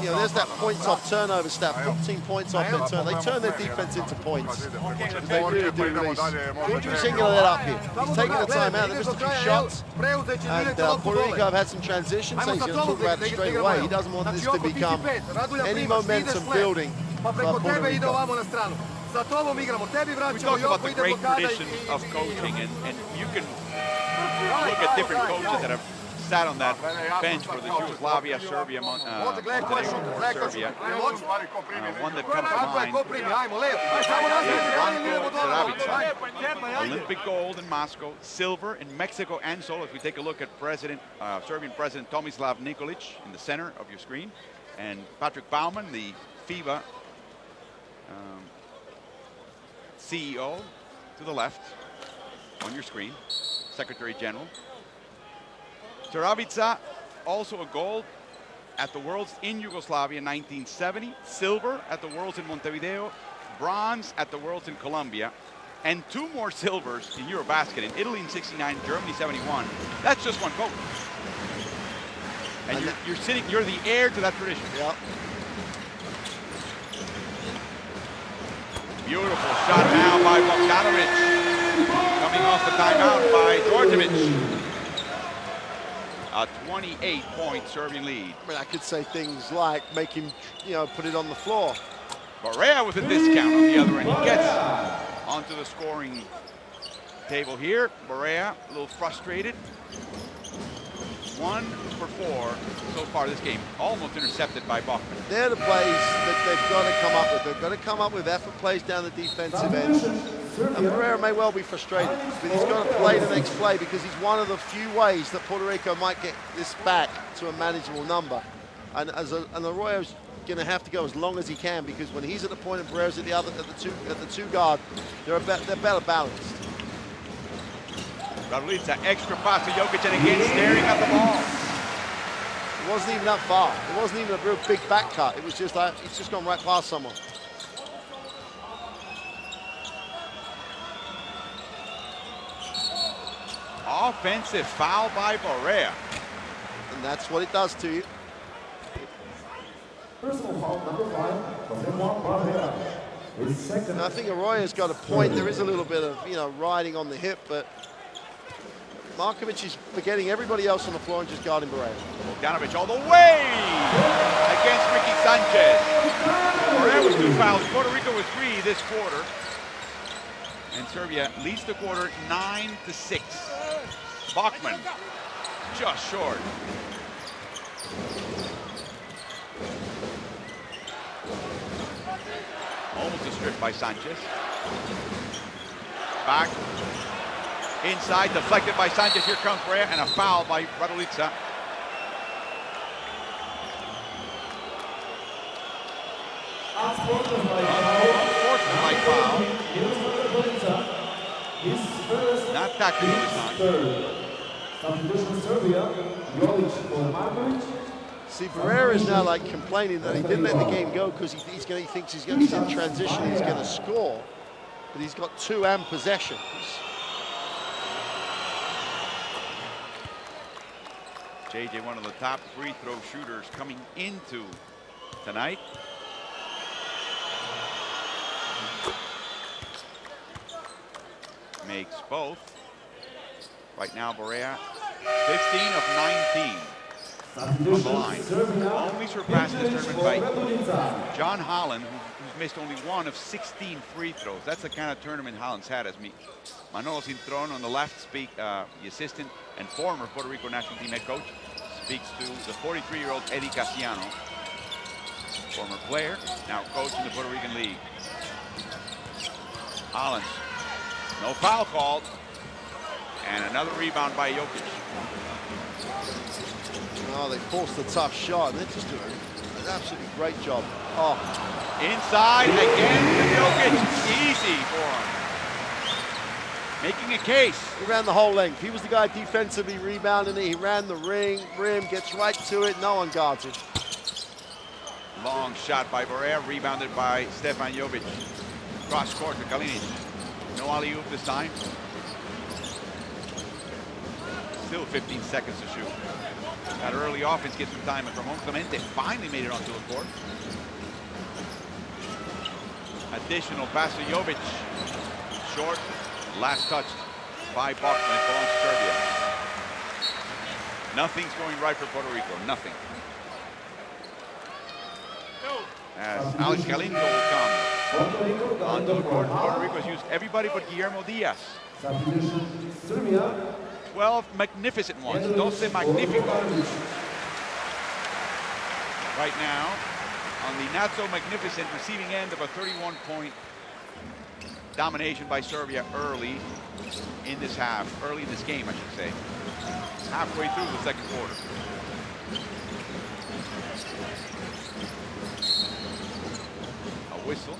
you know, there's that points off turnover stat, 14 points off their turn. They turn their defense into points, because they really do release. Georgievich ain't gonna let up here. He's taking the time out, they missed a few shots, and Puerto Rico have had some transitions, so he's gonna talk about it straight away. He doesn't want this to become any momentum building for Puerto Rico. We talked about the great tradition of coaching, and you can look at different coaches that have sat on that bench for the Yugoslavia, Serbia, Montenegro, Serbia. One that comes to mind is Serbia. Olympic gold in Moscow, silver in Mexico and Seoul. If we take a look at Serbian President Tomislav Nikolic in the center of your screen, and Patrick Baumann, the FIBA CEO to the left on your screen, Secretary General. Saravica, also a gold at the Worlds in Yugoslavia in 1970, silver at the Worlds in Montevideo, bronze at the Worlds in Colombia, and 2 more silvers in Eurobasket in Italy in '69, Germany '71. That's just one coach. And you're the heir to that tradition. Yep. Beautiful shot now by Bogdanovic. Coming off the timeout by Djordjevic. A 28-point Serbian lead. I mean, I could say things like make him, you know, put it on the floor. Barea with a discount on the other end. He gets onto the scoring table here. Barea a little frustrated. 1 for 4 so far this game. Almost intercepted by Bachman. They're the plays that they've got to come up with. They've got to come up with effort plays down the defensive end. And Barea may well be frustrated, but he's got to play the next play, because he's one of the few ways that Puerto Rico might get this back to a manageable number. And Arroyo's going to have to go as long as he can, because when he's at the point and Baraya's at the two guard, they're better balanced. Raduljica, extra pass to Jokic, and again staring at the ball. It wasn't even that far. It wasn't even a real big back cut. It was just like, it's just gone right past someone. Offensive foul by Barea. And that's what it does to you. Personal foul number 5 from Barea. And I think Arroyo's got a point. There is a little bit of, you know, riding on the hip, but Markovic is forgetting everybody else on the floor and just guarding Barea. Bogdanovic all the way against Ricky Sanchez. Barea with 2 fouls. Puerto Rico with 3 this quarter. And Serbia leads the quarter 9-6. Bachman just short. Almost a strip by Sanchez. Back. Inside, deflected by Sanchez. Here comes Barea, and a foul by Raduljica. Unfortunate foul. Not tactical this time. See, Barea is now like complaining that he didn't let the game go because he thinks he's in transition, he's going to score, but he's got 2 and possessions. JJ, one of the top free throw shooters coming into tonight. Makes both. Right now, Barea, 15 of 19 on the line. Only surpassed this tournament by John Holland, who's missed only 1 of 16 free throws. That's the kind of tournament Holland's had as me. Manolo Cintron on the left, the assistant and former Puerto Rico national team head coach, speaks to the 43-year-old Eddie Casiano, former player, now coach in the Puerto Rican League. Holland, no foul called, and another rebound by Jokic. Oh, they forced a tough shot, and they're just doing an absolutely great job. Oh, inside again to Jokic, easy for him. Making a case. He ran the whole length. He was the guy defensively rebounding it. He ran the rim, gets right to it. No one guards him. Long shot by Barea, rebounded by Stefan Jovic. Cross court to Kalinic. No alley-oop this time. Still 15 seconds to shoot. That early offense gets some time, and Ramon Clemente finally made it onto the court. Additional pass to Jovic. Short. Last touch by Bachman. It belongs to Serbia. Nothing's going right for Puerto Rico. Nothing. As Alex Galindo will come onto the court. Puerto Rico has used everybody but Guillermo Diaz. 12 magnificent ones. 12 magnificos. Right now, on the not so magnificent receiving end of a 31-point domination by Serbia early in this half, early in this game, I should say. Halfway through the second quarter. A whistle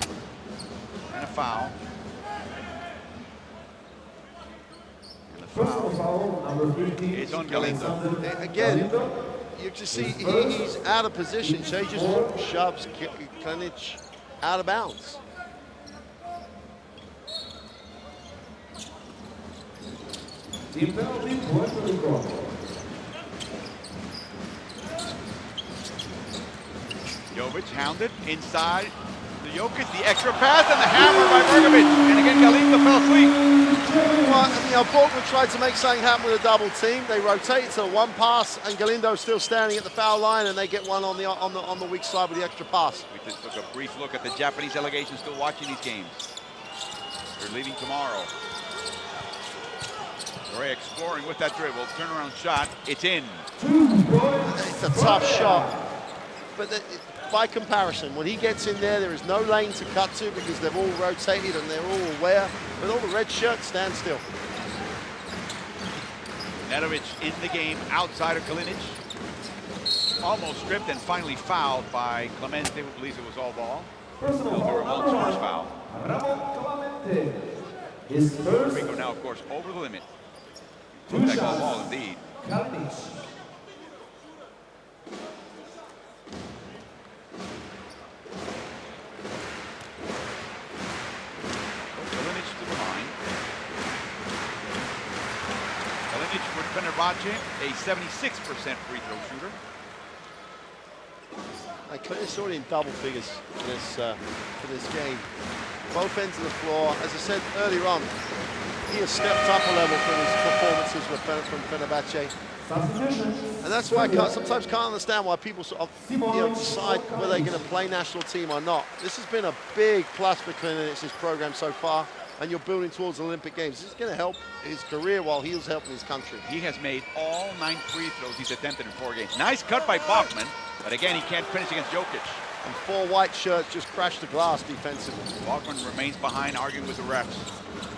and a foul. It's on Galindo. Again, you just see he's out of position, so he just shoves Klinic out of bounds. Jovic hounded inside the Jokic, the extra pass and the hammer by Vergovic. And again, Galindo fell asleep. Well, Borkman tried to make something happen with a double team. They rotate to one pass, and Galindo's still standing at the foul line, and they get one on the weak side with the extra pass. We just took a brief look at the Japanese delegation still watching these games. They're leaving tomorrow. Ray exploring with that dribble, turnaround shot, it's in. It's a tough shot, but by comparison, when he gets in there is no lane to cut to because they've all rotated and they're all aware. But all the red shirts stand still. Nedovic in the game outside of Kalinic. Almost stripped and finally fouled by Clemente, who believes it was all ball. It'll be Ramon's first foul. Puerto Rico now, of course, over the limit. Looks like all ball indeed. Kalinic to the line. Kalinic for Fenerbahce, a 76% free throw shooter. Clinton's already in double figures for this game. Both ends of the floor. As I said earlier on, he has stepped up a level from his performances from Fenerbahce. And that's why I sometimes can't understand why people sort of decide whether they're going to play national team or not. This has been a big plus for Klinic's program so far, and you're building towards the Olympic Games. This is going to help his career while he was helping his country. He has made all 9 free throws he's attempted in 4 games. Nice cut by Bachman, but again, he can't finish against Jokic. And 4 white shirts just crashed the glass defensively. Bachman remains behind, arguing with the refs.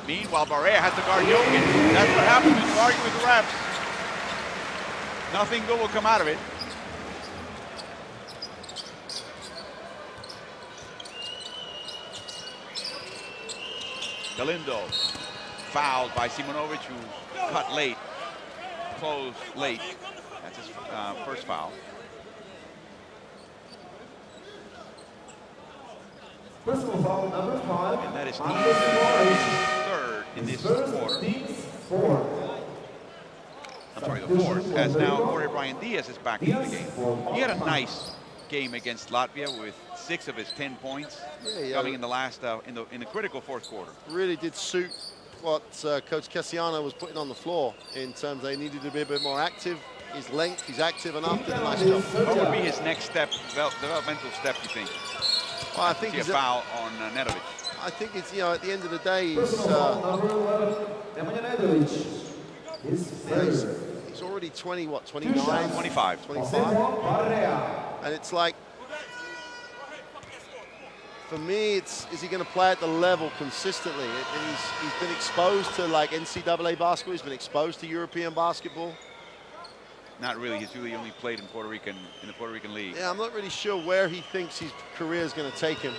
Meanwhile, Barea has to guard Jokic. That's what happens when you argue with the refs. Nothing good will come out of it. Galindo fouled by Simonovic, who cut late, closed late. That's his first foul. Personal foul number 5. And that is third in this quarter. I'm sorry, the fourth, as now Jorge Brian Diaz is back into the game. He had a nice game against Latvia with 6 of his 10 points coming in the last, in the critical fourth quarter. Really did suit what Coach Cassiano was putting on the floor in terms they needed to be a bit more active. His length, he's active enough, did a nice job. What would be his next step, developmental step, you think? Well, I think he's a foul on Nedovic. I think it's, at the end of the day, he's already 20, what, 29? 25. 25. And it's like, for me, is he going to play at the level consistently? And he's been exposed to like NCAA basketball. He's been exposed to European basketball. Not really. He's really only played in the Puerto Rican League. Yeah, I'm not really sure where he thinks his career is going to take him.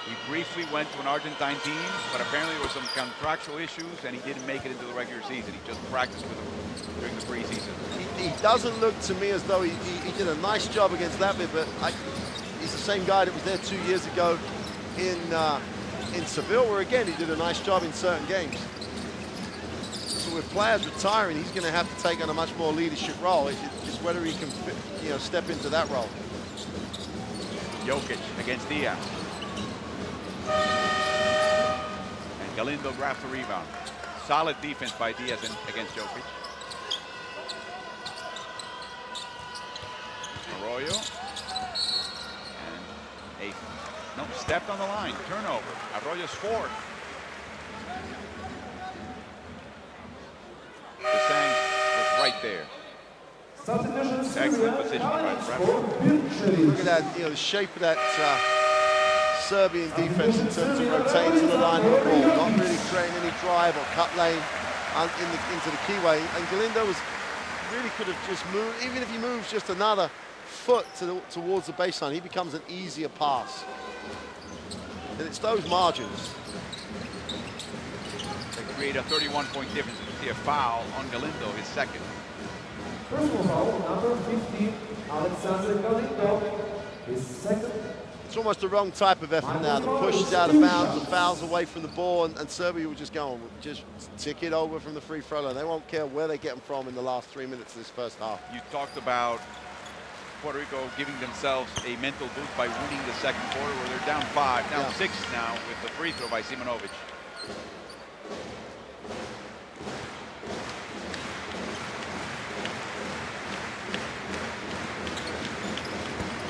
He briefly went to an Argentine team, but apparently there were some contractual issues, and he didn't make it into the regular season. He just practiced with them during the preseason. He doesn't look to me as though he did a nice job against Latvia, but he's the same guy that was there 2 years ago in Seville, where again he did a nice job in certain games. So with players retiring, he's going to have to take on a much more leadership role. It's whether he can, step into that role. Jokic against Diaz. And Galindo grabs the rebound. Solid defense by Diaz against Jokic. Arroyo. And stepped on the line. Turnover. Arroyo's fourth. The Sang was right there. Excellent position by the referee. Look at that, the shape of that Serbian defense in terms of rotating to the line of the ball, not really creating any drive or cut lane into the keyway. And Galindo really could have just moved, even if he moves just another foot towards the baseline, he becomes an easier pass. And it's those margins. They create a 31-point difference. You see a foul on Galindo, his second. Personal foul, number 15, Alexander Galindo, his second. It's almost the wrong type of effort now. The push is out of bounds, the foul's away from the ball, and Serbia will just go on, just tick it over from the free throw line. They won't care where they get them from in the last 3 minutes of this first half. You talked about Puerto Rico giving themselves a mental boost by winning the second quarter, where they're down 5, down 6 now with the free throw by Simonovic.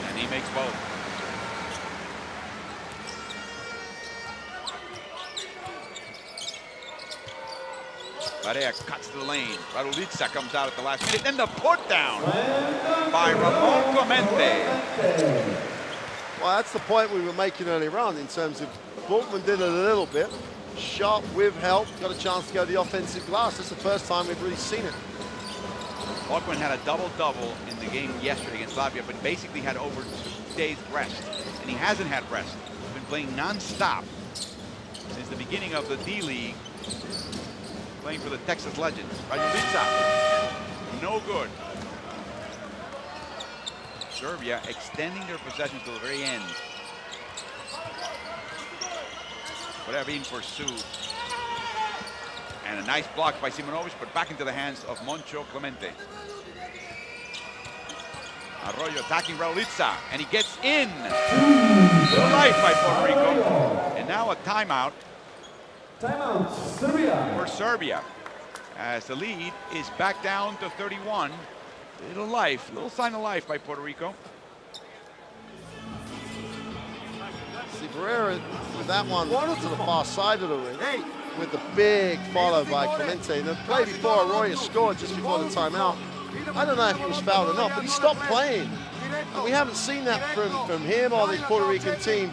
And he makes both. Barea cuts to the lane. Radulica comes out at the last minute. Then the put down by Ramon Clemente. Well, that's the point we were making earlier on in terms of Bultman did it a little bit. Shot with help, got a chance to go to the offensive glass. That's the first time we've really seen it. Balkman had a double-double in the game yesterday against Latvia, but basically had over 2 days rest. And he hasn't had rest. He's been playing non-stop since the beginning of the D-League, playing for the Texas Legends. Radulica, no good. Serbia extending their possession to the very end. Whatever in pursuit. And a nice block by Simonovic, but back into the hands of Moncho Clemente. Arroyo attacking Radulica, and he gets in. Little life by Puerto Rico. And now a timeout. Timeout, Serbia. For Serbia, as the lead is back down to 31. Little sign of life by Puerto Rico. See, Barrera with that one to the far side of the ring, with the big follow by Clemente. And the play before, Arroyo scored just before the timeout. I don't know if he was fouled or not, but he stopped playing. And we haven't seen that from him or this Puerto Rican team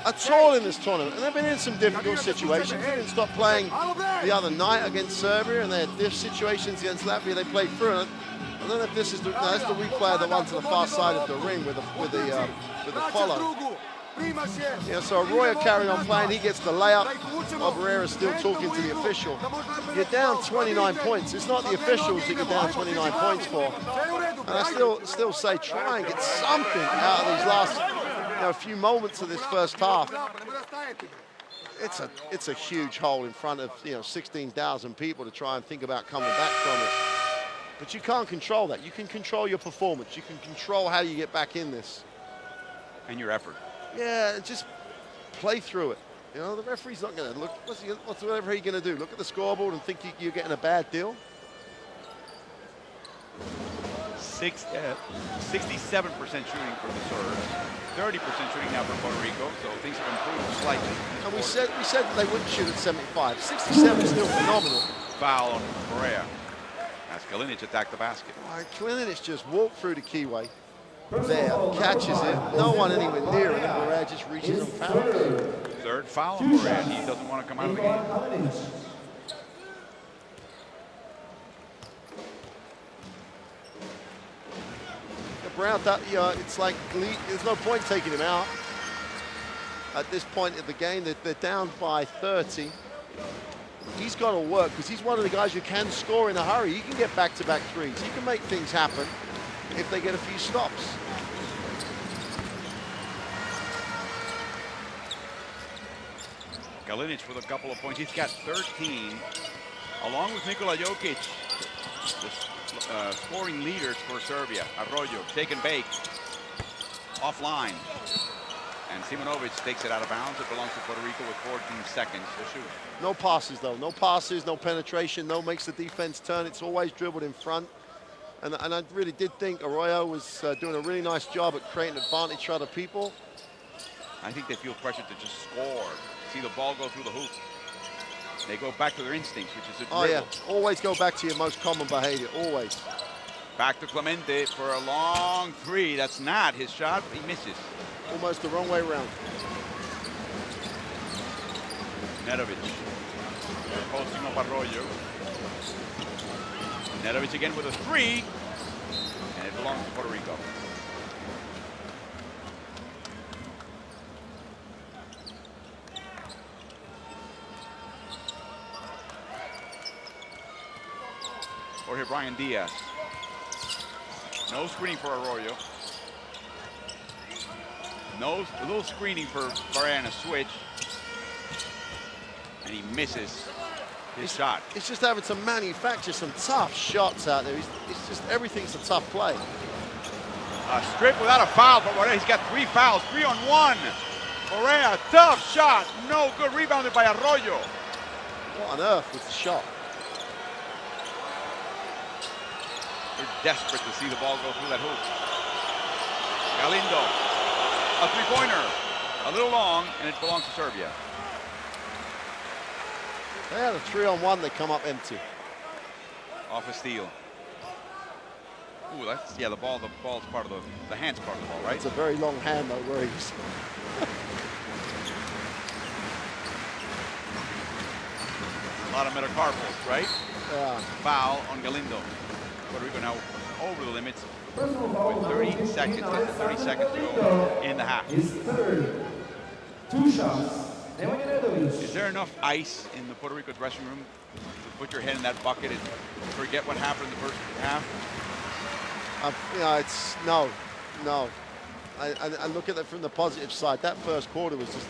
at all in this tournament. And they've been in some difficult situations. They didn't stop playing the other night against Serbia, and they had diff situations against Latvia. They played through it. I don't know if this is that's the replay of the one to the far side of the ring with the follow. So Arroyo carrying on playing. He gets the layup while Barrera's still talking to the official. You're down 29 points. It's not the officials that you're down 29 points for. And I still say try and get something out of these last few moments of this first half. It's a huge hole in front of 16,000 people to try and think about coming back from it. But you can't control that. You can control your performance. You can control how you get back in this. And your effort. Yeah, just play through it. The referee's not going to look. What's the referee going to do? Look at the scoreboard and think you're getting a bad deal? 67% shooting for the Serbs, 30% shooting now for Puerto Rico, so things have improved slightly. And we said that they wouldn't shoot at 75. 67 is still phenomenal. Foul on Correa as Kalinic attacked the basket. Kalinic just walked through the keyway. There, catches it. No one anywhere near him. Correa just reaches and fouls. Third foul on Correa. He doesn't want to come out of the game. Brown, it's like there's no point taking him out at this point of the game. They're down by 30. He's got to work because he's one of the guys who can score in a hurry. He can get back-to-back threes. He can make things happen if they get a few stops. Kalinic with a couple of points. He's got 13 Along with Nikola Jokic, the scoring leaders for Serbia. Arroyo, take and bake, offline. And Simonovic takes it out of bounds. It belongs to Puerto Rico with 14 seconds to shoot. No passes, though. No passes, no penetration, no makes the defense turn. It's always dribbled in front. And I really did think Arroyo was doing a really nice job at creating advantage for other people. I think they feel pressure to just score. See the ball go through the hoop. They go back to their instincts, which is a dribble. Oh, yeah. Always go back to your most common behavior. Always. Back to Clemente for a long three. That's not his shot. He misses. Almost the wrong way around. Nedovic posting up Arroyo. Nedovic again with a three, and it belongs to Puerto Rico. Jorge Brian Diaz. No screening for Arroyo. No, a little screening for Barrera, switch. And he misses his shot. He's just having to manufacture some tough shots out there. It's just, everything's a tough play. A strip without a foul for Barrera. He's got 3 fouls, 3 on 1. Barrera, tough shot. No good, rebounded by Arroyo. What on earth was the shot? They're desperate to see the ball go through that hoop. Galindo, a three-pointer. A little long, and it belongs to Serbia. They had a 3-on-1, they come up empty. Off a steal. Ooh, that's, yeah, the ball's part of the hand's part of the ball, right? It's a very long hand, though, where he's... A lot of metacarpals, right? Yeah. Foul on Galindo. Puerto Rico now over the limits with 30 seconds to go in the half. His third. 2 shots. Is there enough ice in the Puerto Rico dressing room to put your head in that bucket and forget what happened in the first half? You know, it's no. I look at it from the positive side. That first quarter was just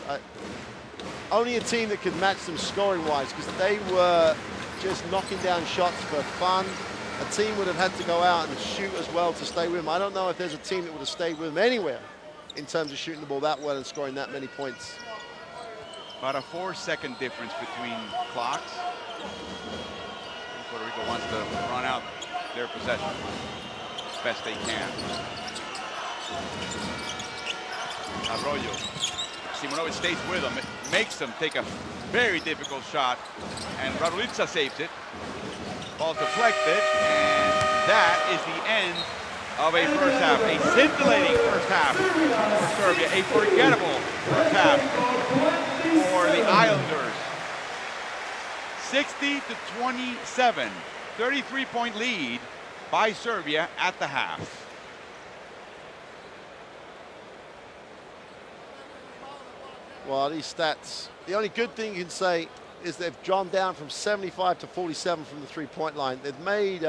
only a team that could match them scoring-wise, because they were just knocking down shots for fun. A team would have had to go out and shoot as well to stay with them. I don't know if there's a team that would have stayed with them anywhere in terms of shooting the ball that well and scoring that many points. About a 4-second difference between clocks. Puerto Rico wants to run out their possession as best they can. Arroyo. Simonovic stays with him. It makes them take a very difficult shot, and Radulica saves it. Ball's deflected, and that is the end of a first half. A scintillating first half for Serbia. A forgettable first half for the Islanders. 60-27, 33-point lead by Serbia at the half. Well, these stats, the only good thing you can say is they've drawn down from 75 to 47 from the three-point line. They've made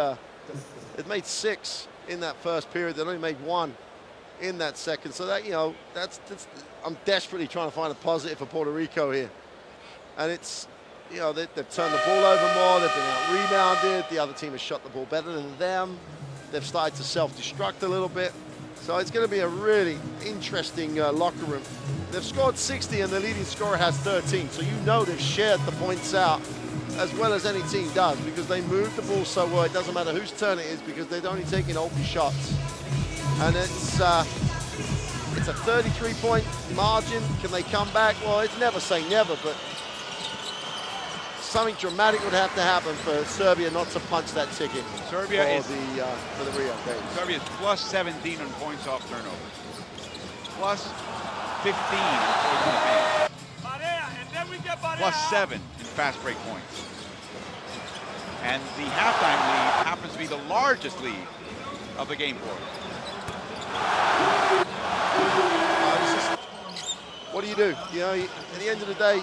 6 in that first period. They only made 1 in that second. So that, you know, that's I'm desperately trying to find a positive for Puerto Rico here. And it's, you know, they've turned the ball over more. They've been out-rebounded. The other team has shot the ball better than them. They've started to self-destruct a little bit. So it's going to be a really interesting locker room. They've scored 60 and the leading scorer has 13. So you know they've shared the points out as well as any team does, because they move the ball so well. It doesn't matter whose turn it is, because they're only taking open shots. And it's a 33-point margin. Can they come back? Well, it's never say never, but something dramatic would have to happen for Serbia not to punch that ticket. Serbia is for the Rio Games. Serbia is plus 17 on points off turnovers, plus 15 on points in the paint, plus 7 in fast break points. And the halftime lead happens to be the largest lead of the game for What do? You know, at the end of the day,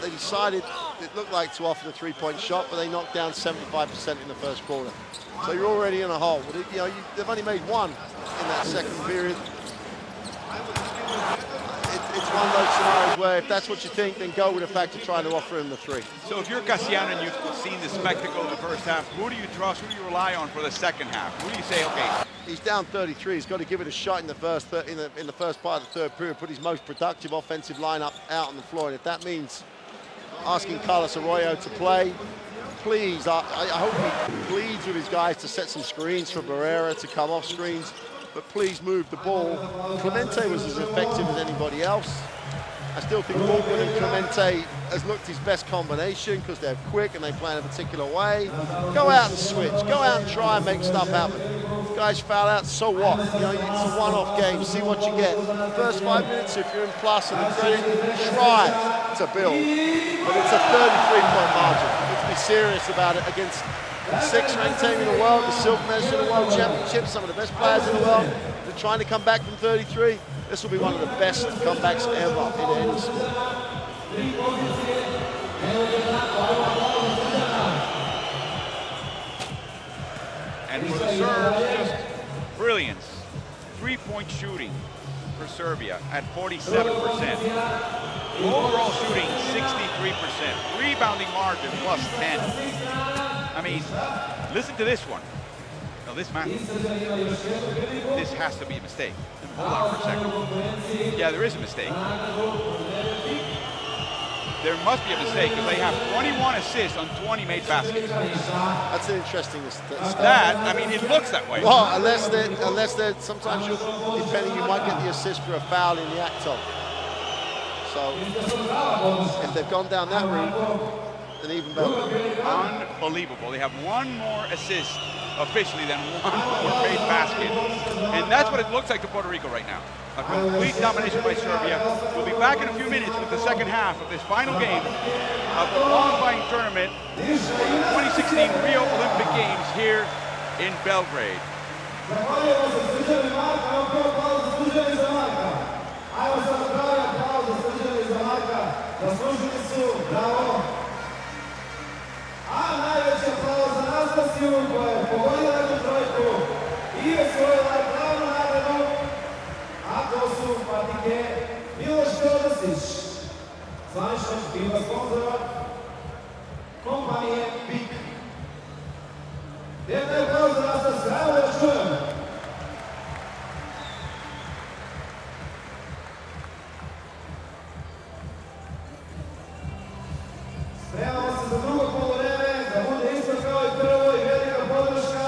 they decided it looked like to offer the three-point shot, but they knocked down 75% in the first quarter. So you're already in a hole. But you know, they've only made 1 in that second period. it's one of those scenarios where if that's what you think, then go with the fact of trying to offer him the 3. So if you're Cassiano and you've seen the spectacle of the first half, who do you trust, who do you rely on for the second half? Who do you say, okay? He's down 33. He's got to give it a shot in the first in the first part of the third period. Put his most productive offensive lineup out on the floor, and if that means asking Carlos Arroyo to play, please. I hope he pleads with his guys to set some screens for Barrera to come off screens, but please move the ball. Clemente was as effective as anybody else. I still think Baldwin and Clemente has looked his best combination because they're quick and they play in a particular way. Go out and switch. Go out and try and make stuff happen. Guys foul out, so what? You know, it's a one-off game. See what you get. First 5 minutes, if you're in plus and the credit, try to build. But it's a 33-point margin. Let's be serious about it against the 6th-ranked team in the world, the silver medalist in the World Championship, some of the best players in the world. They're trying to come back from 33. This will be one of the best comebacks ever in any sport. And for the Serbs, just brilliance. 3-point shooting for Serbia at 47%. Overall shooting, 63%. Rebounding margin, plus 10. I mean, listen to this one. Now this matters. This has to be a mistake. Hold on for a second. Yeah, there is a mistake. There must be a mistake because they have 21 assists on 20 made baskets. That's an interesting stat. That, I mean, it looks that way. Well, unless they're sometimes depending, you might get the assist for a foul in the act of. So if they've gone down that route, then even better. Unbelievable. They have one more assist officially than one more made basket. And that's what it looks like to Puerto Rico right now. A complete domination by Serbia. We'll be back in a few minutes with the second half of this final game of the qualifying tournament for the 2016 Rio Olympic Games here in Belgrade. Zvaničnog FIBA sponzora kompanije PIK. Jedna je pravo za nas stranu da čujemo. Spremamo se za drugo polovreme, da bude isto kao i prvo i velika podrška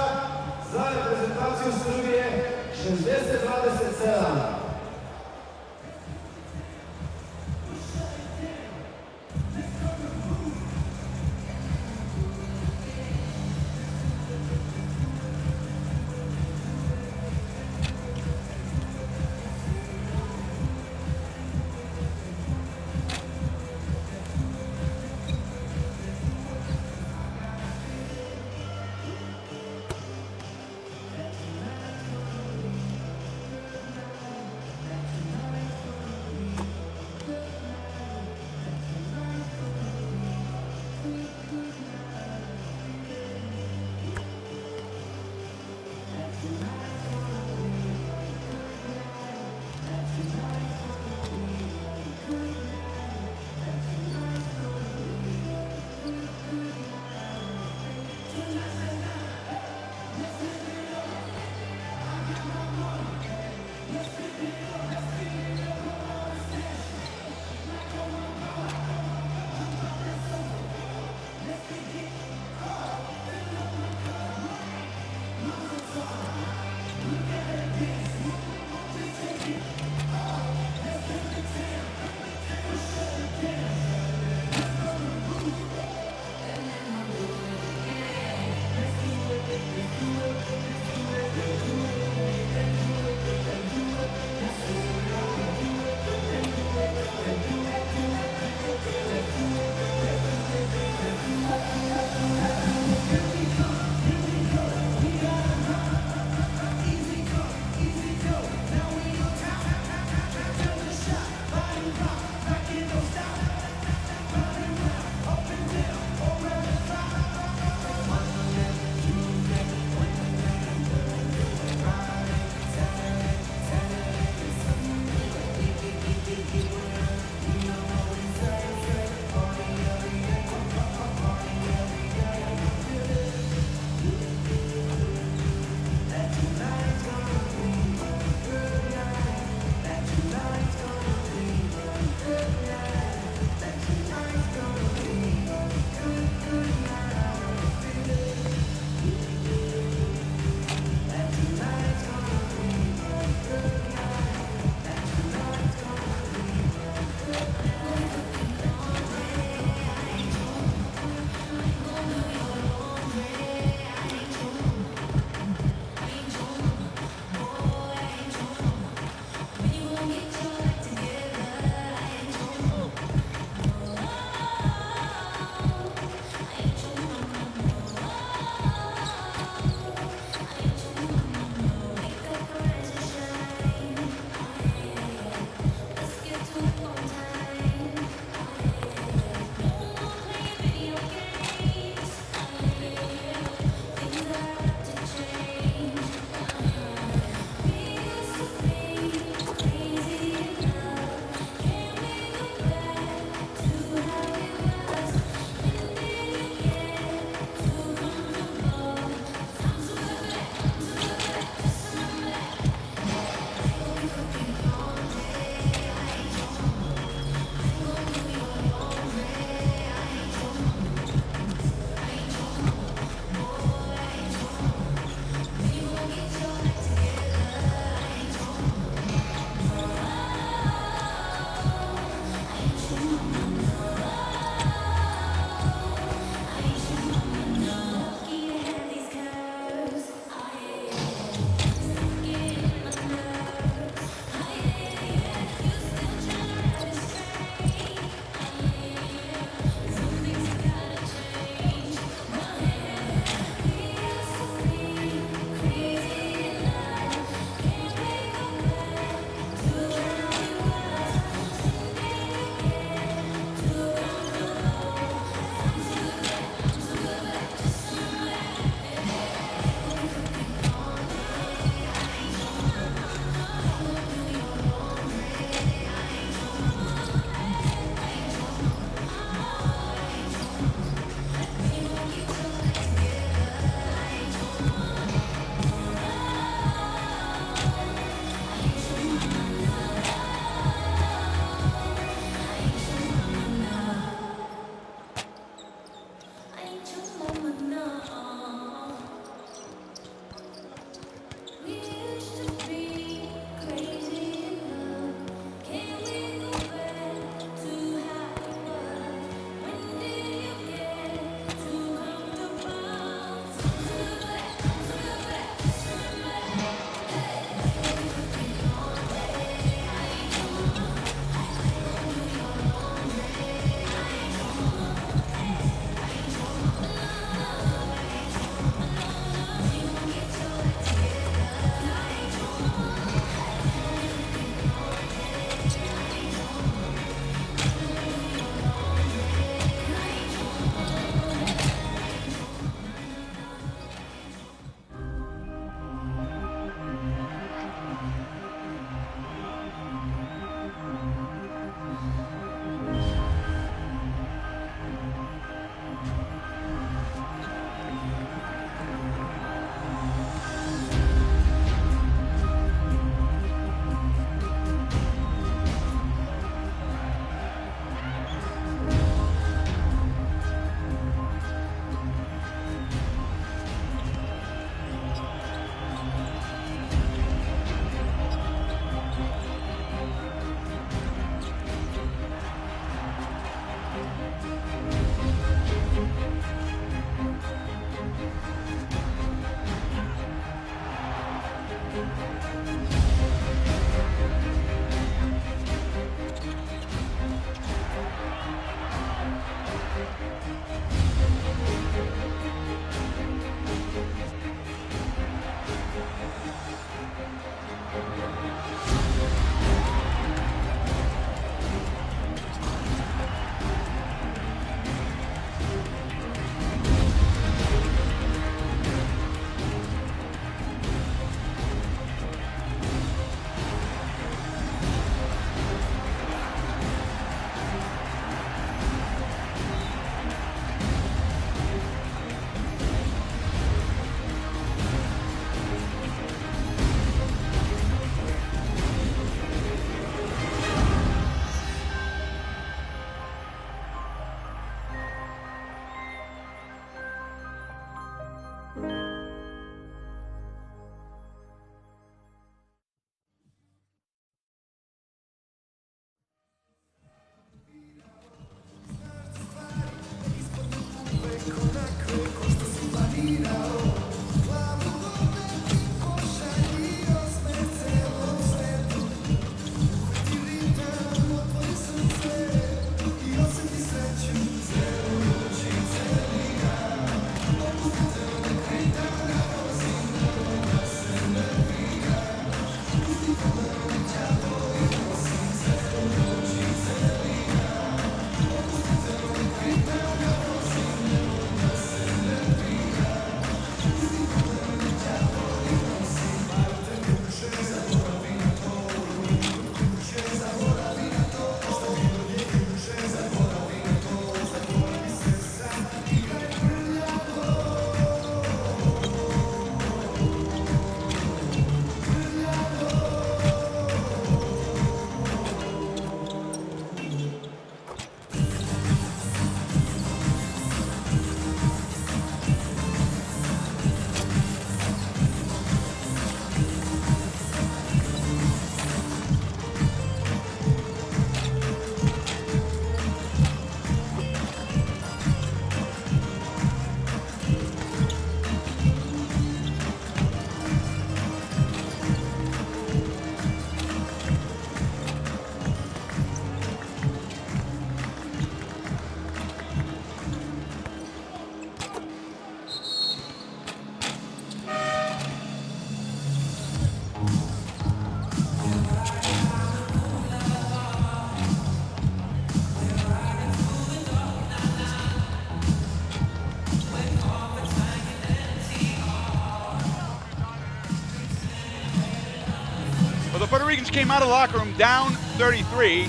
Well, the Puerto Ricans came out of the locker room down 33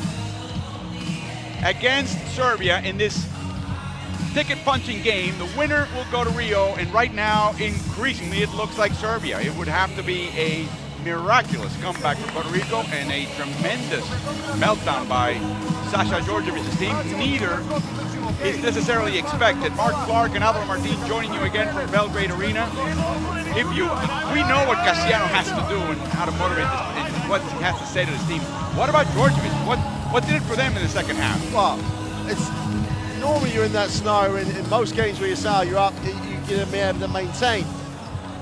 against Serbia in this ticket-punching game. The winner will go to Rio, and right now, increasingly, it looks like Serbia. It would have to be a miraculous comeback for Puerto Rico and a tremendous meltdown by Sasha Djordjevic's team. Neither is necessarily expected. Mark Clark and Alvaro Martin joining you again from Belgrade Arena. We know what Casiano has to do and how to motivate this, and what he has to say to his team. What about Djordjevic? What did it for them in the second half? Well, it's normally you're in that scenario in most games where you're up, you get to be able to maintain.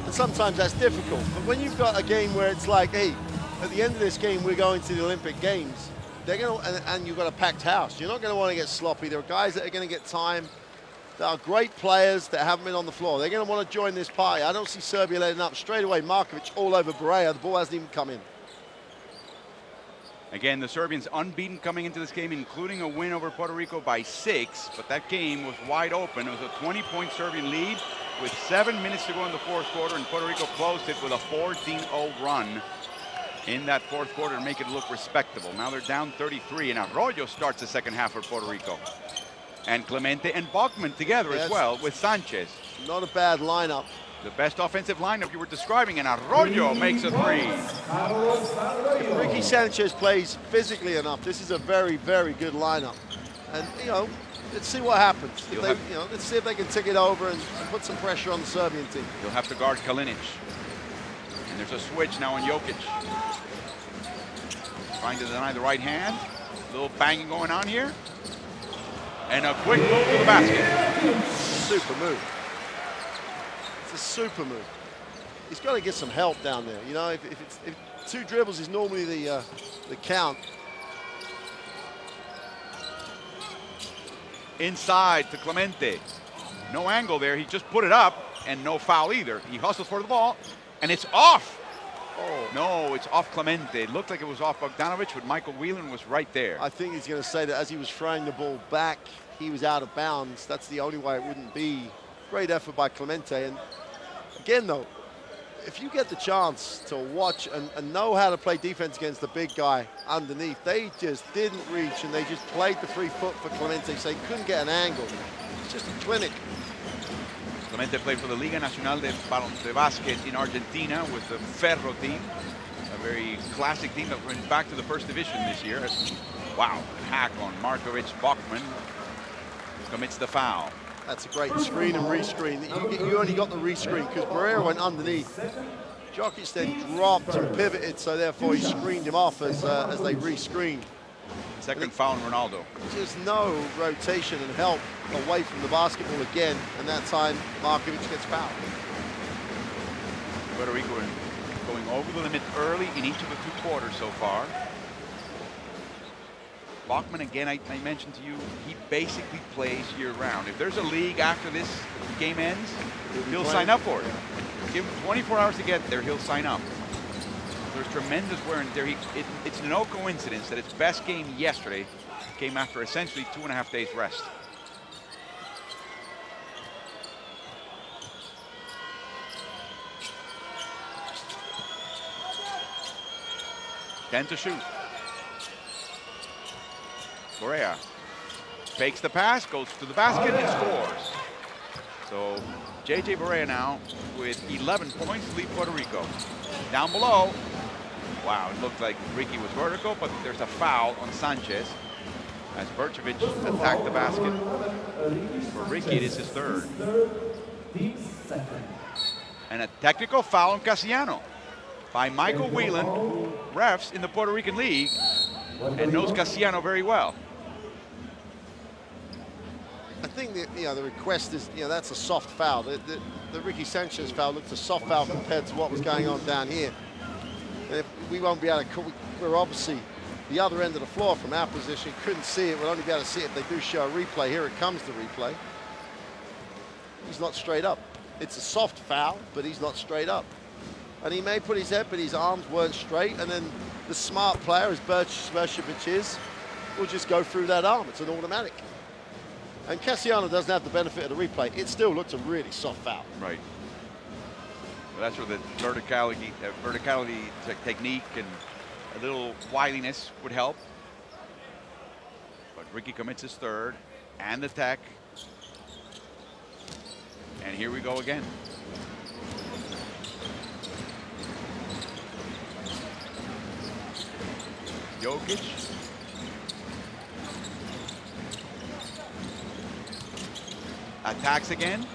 And sometimes that's difficult. But when you've got a game where it's like, hey, at the end of this game, we're going to the Olympic Games, they're going to, and you've got a packed house. You're not going to want to get sloppy. There are guys that are going to get time. There are great players that haven't been on the floor. They're going to want to join this party. I don't see Serbia letting up. Straight away, Markovic all over Barea. The ball hasn't even come in. Again, the Serbians unbeaten coming into this game, including a win over Puerto Rico by 6, but that game was wide open. It was a 20-point Serbian lead with 7 minutes to go in the fourth quarter, and Puerto Rico closed it with a 14-0 run in that fourth quarter to make it look respectable. Now they're down 33, and Arroyo starts the second half for Puerto Rico. And Clemente and Bachmann together as well with Sanchez. Not a bad lineup. The best offensive lineup you were describing, and Arroyo makes a three. If Ricky Sanchez plays physically enough, this is a very, very good lineup. And, you know, let's see what happens. Let's see if they can tick it over and put some pressure on the Serbian team. You'll have to guard Kalinic. And there's a switch now on Jokic. Trying to deny the right hand. A little banging going on here. And a quick move to the basket. Super move. It's a super move. he's got to get some help down there. You know, if 2 dribbles is normally the count. Inside to Clemente. No angle there. He just put it up, and no foul either. He hustles for the ball, and it's off. Oh. No, it's off Clemente. It looked like it was off Bogdanovic, but Michael Whelan was right there. I think he's going to say that as he was throwing the ball back, he was out of bounds. That's the only way it wouldn't be. Great effort by Clemente. And again, though, if you get the chance to watch and know how to play defense against the big guy underneath, they just didn't reach, and they just played the free foot for Clemente, so he couldn't get an angle. It's just a clinic. Clemente played for the Liga Nacional de Basket in Argentina with the Ferro team, a very classic team that went back to the first division this year. Wow, hack on Markovic. Bachman commits the foul. That's a great screen and rescreen. You only got the rescreen because Barrera went underneath. Jokic then dropped and pivoted, so therefore he screened him off as they rescreened. Second foul on Ronaldo. Just no rotation and help away from the basketball again, and that time Markovic gets fouled. Puerto Rico going over the limit early in each of the 2 quarters so far. Bachman, again, I mentioned to you, he basically plays year-round. If there's a league after this game ends, he'll sign up for it. Give him 24 hours to get there, he'll sign up. There's tremendous wear and tear. It's no coincidence that his best game yesterday came after essentially 2.5 days rest. Ten to shoot. Correa fakes the pass, goes to the basket, and scores. So J.J. Barea now with 11 points to lead Puerto Rico. Down below, wow, it looked like Ricky was vertical, but there's a foul on Sanchez as Berchevich attacked the basket. For Ricky, it is his 3rd. And a technical foul on Casiano by Michael Whelan, who refs in the Puerto Rican League and knows Casiano very well. I think that, the request is, that's a soft foul. The Ricky Sanchez foul looked a soft foul compared to what was going on down here. And if we won't be able to, we're obviously the other end of the floor from our position, couldn't see it. We'll only be able to see it if they do show a replay. Here it comes, the replay. He's not straight up. It's a soft foul, but he's not straight up. And he may put his head, but his arms weren't straight. And then the smart player, as Berchevich is, will just go through that arm. It's an automatic. And Casiano doesn't have the benefit of the replay. It still looks a really soft foul. Right. Well, that's where the verticality technique and a little wiliness would help. But Ricky commits his 3rd and the tech. And here we go again. Jokic. Attacks again.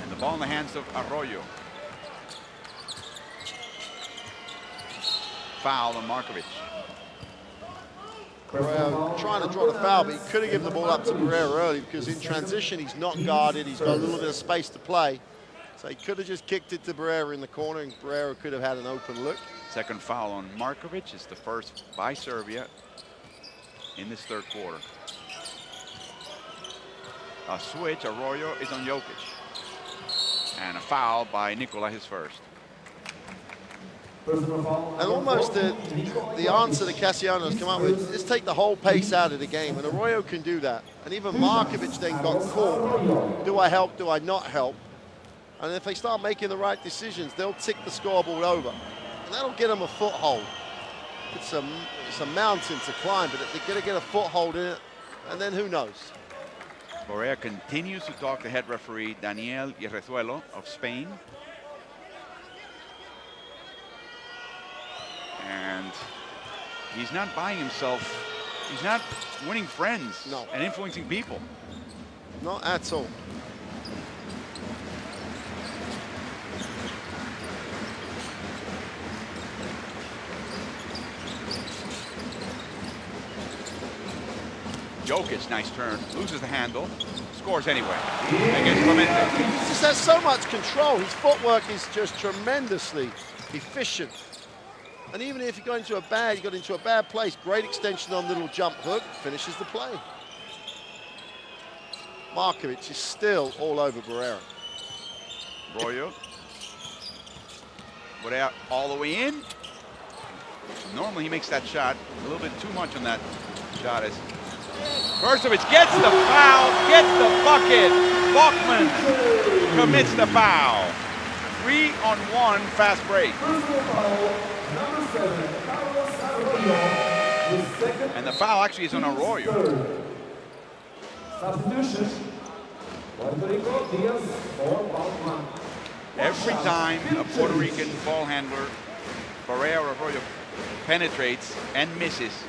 And the ball in the hands of Arroyo. Foul on Markovic. Barrera trying to draw the foul, but he could have given the ball up to Barrera early because in transition he's not guarded. He's got a little bit of space to play. So he could have just kicked it to Barrera in the corner, and Barrera could have had an open look. Second foul on Markovic is the first by Serbia in this 3rd quarter. A switch, Arroyo is on Jokic. And a foul by Nikola, his 1st. And almost the answer that Casiano has come up with is take the whole pace out of the game, and Arroyo can do that. And even Markovic then got caught. Do I help? Do I not help? And if they start making the right decisions, they'll tick the scoreboard over. And that'll get them a foothold. It's a mountain to climb, but they're going to get a foothold in it, and then who knows? Correa continues to talk to head referee Daniel Guerrezuelo of Spain. And he's not buying himself, he's not winning friends and influencing people. Not at all. Jokic, nice turn, loses the handle, scores anyway against Clemente. just has so much control. His footwork is just tremendously efficient. And even if you got into a bad place, great extension on little jump hook, finishes the play. Markovic is still all over Barrera. Arroyo. Without all the way in. Normally he makes that shot a little bit too much on that shot. As Burcevic gets the foul, gets the bucket. Bachman commits the foul. 3-on-1 fast break. And the foul actually is on Arroyo. Substitution. Puerto Rico, Diaz or Bachman. Every time a Puerto Rican ball handler, Barrera or Arroyo, penetrates and misses,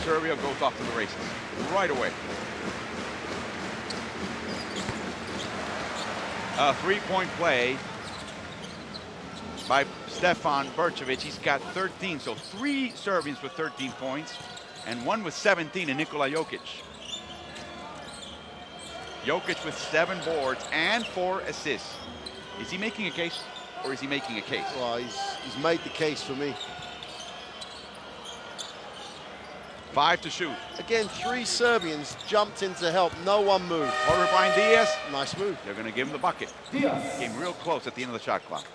Serbia goes off to the races right away. A three-point play by Stefan Burcevic. He's got 13, so 3 Serbians with 13 points and 1 with 17 in Nikola Jokic. Jokic with 7 boards and 4 assists. Is he making a case or is he making a case? Well, he's made the case for me. 5 to shoot. Again, 3 Serbians jumped in to help. No one moved. Jorge Brian Diaz. Nice move. They're going to give him the bucket. Diaz. Came real close at the end of the shot clock.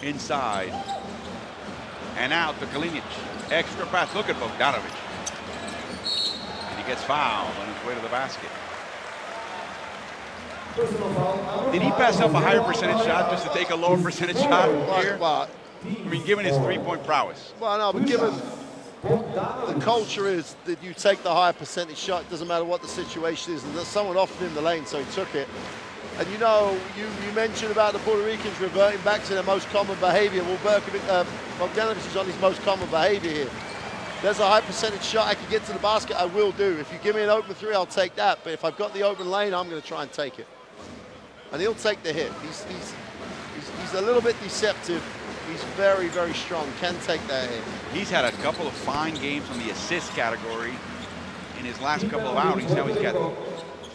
Inside and out to Kalinic. Extra pass. Look at Bogdanovic. And he gets fouled on his way to the basket. Did he pass up a higher percentage shot just to take a lower percentage shot here? Well, I mean, given his three-point prowess. well, no, but given the culture is that you take the higher percentage shot, it doesn't matter what the situation is, and someone offered him the lane, so he took it. And you know, you mentioned about the Puerto Ricans reverting back to their most common behavior. Well, Bogdanovic is on his most common behavior here. There's a high percentage shot I can get to the basket, I will do. If you give me an open 3, I'll take that. But if I've got the open lane, I'm going to try and take it. And he'll take the hit. He's a little bit deceptive. He's very, very strong, can take that hit. He's had a couple of fine games on the assist category in his last couple of outings. Now he's got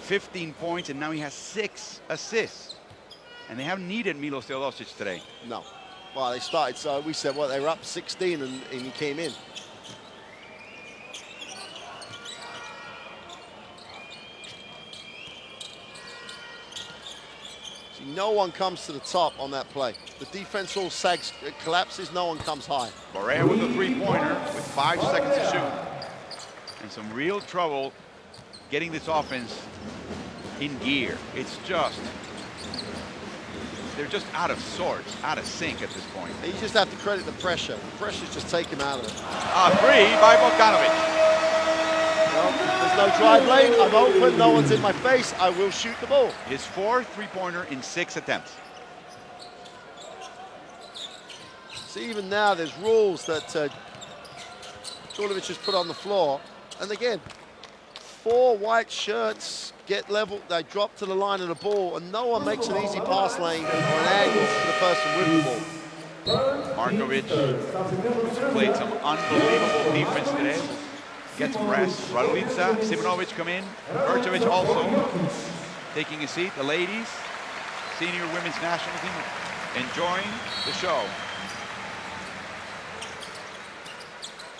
15 points, and now he has 6 assists. And they haven't needed Milos Teodosic today. No. Well, they started, so we said, well, they were up 16 and he came in. See, no one comes to the top on that play. The defense all sags, it collapses, no one comes high. Barrera with a three-pointer with 5 seconds to shoot. And some real trouble getting this offense in gear. It's just, they're just out of sorts, out of sync at this point. You just have to credit the pressure. The pressure's just take him out of it. A 3 by Bogdanovic. Well, there's no drive lane, I'm open, no one's in my face, I will shoot the ball. His 4th three-pointer in 6 attempts. See, even now there's rules that Djordjevic has put on the floor. And again, 4 white shirts get leveled, they drop to the line of the ball, and no one makes an easy pass lane or an angle for the person with the ball. Markovic played some unbelievable defense today. Gets pressed. Radulica, Simonovic come in. Burcevic also taking a seat. The ladies, senior women's national team, enjoying the show.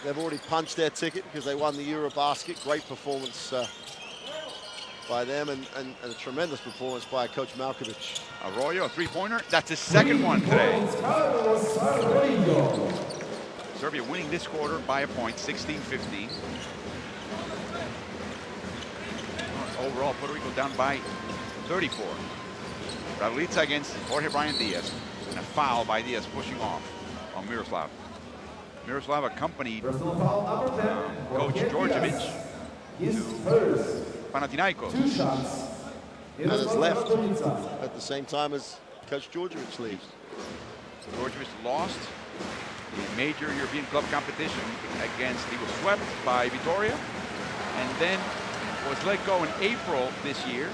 They've already punched their ticket because they won the Eurobasket. Great performance by them and a tremendous performance by Coach Malkovic. Arroyo, a three-pointer. That's his 2nd one today. Serbia winning this quarter by a point, 16-15. Overall, Puerto Rico down by 34. Radulica against Jorge Brian Diaz. And a foul by Diaz pushing off on Miroslav. Miroslav accompanied Coach Djordjevic to Panathinaikos. And has left at the same time as Coach Djordjevic leaves. Djordjevic lost the major European club competition against, he was swept by Vitoria, and then was let go in April this year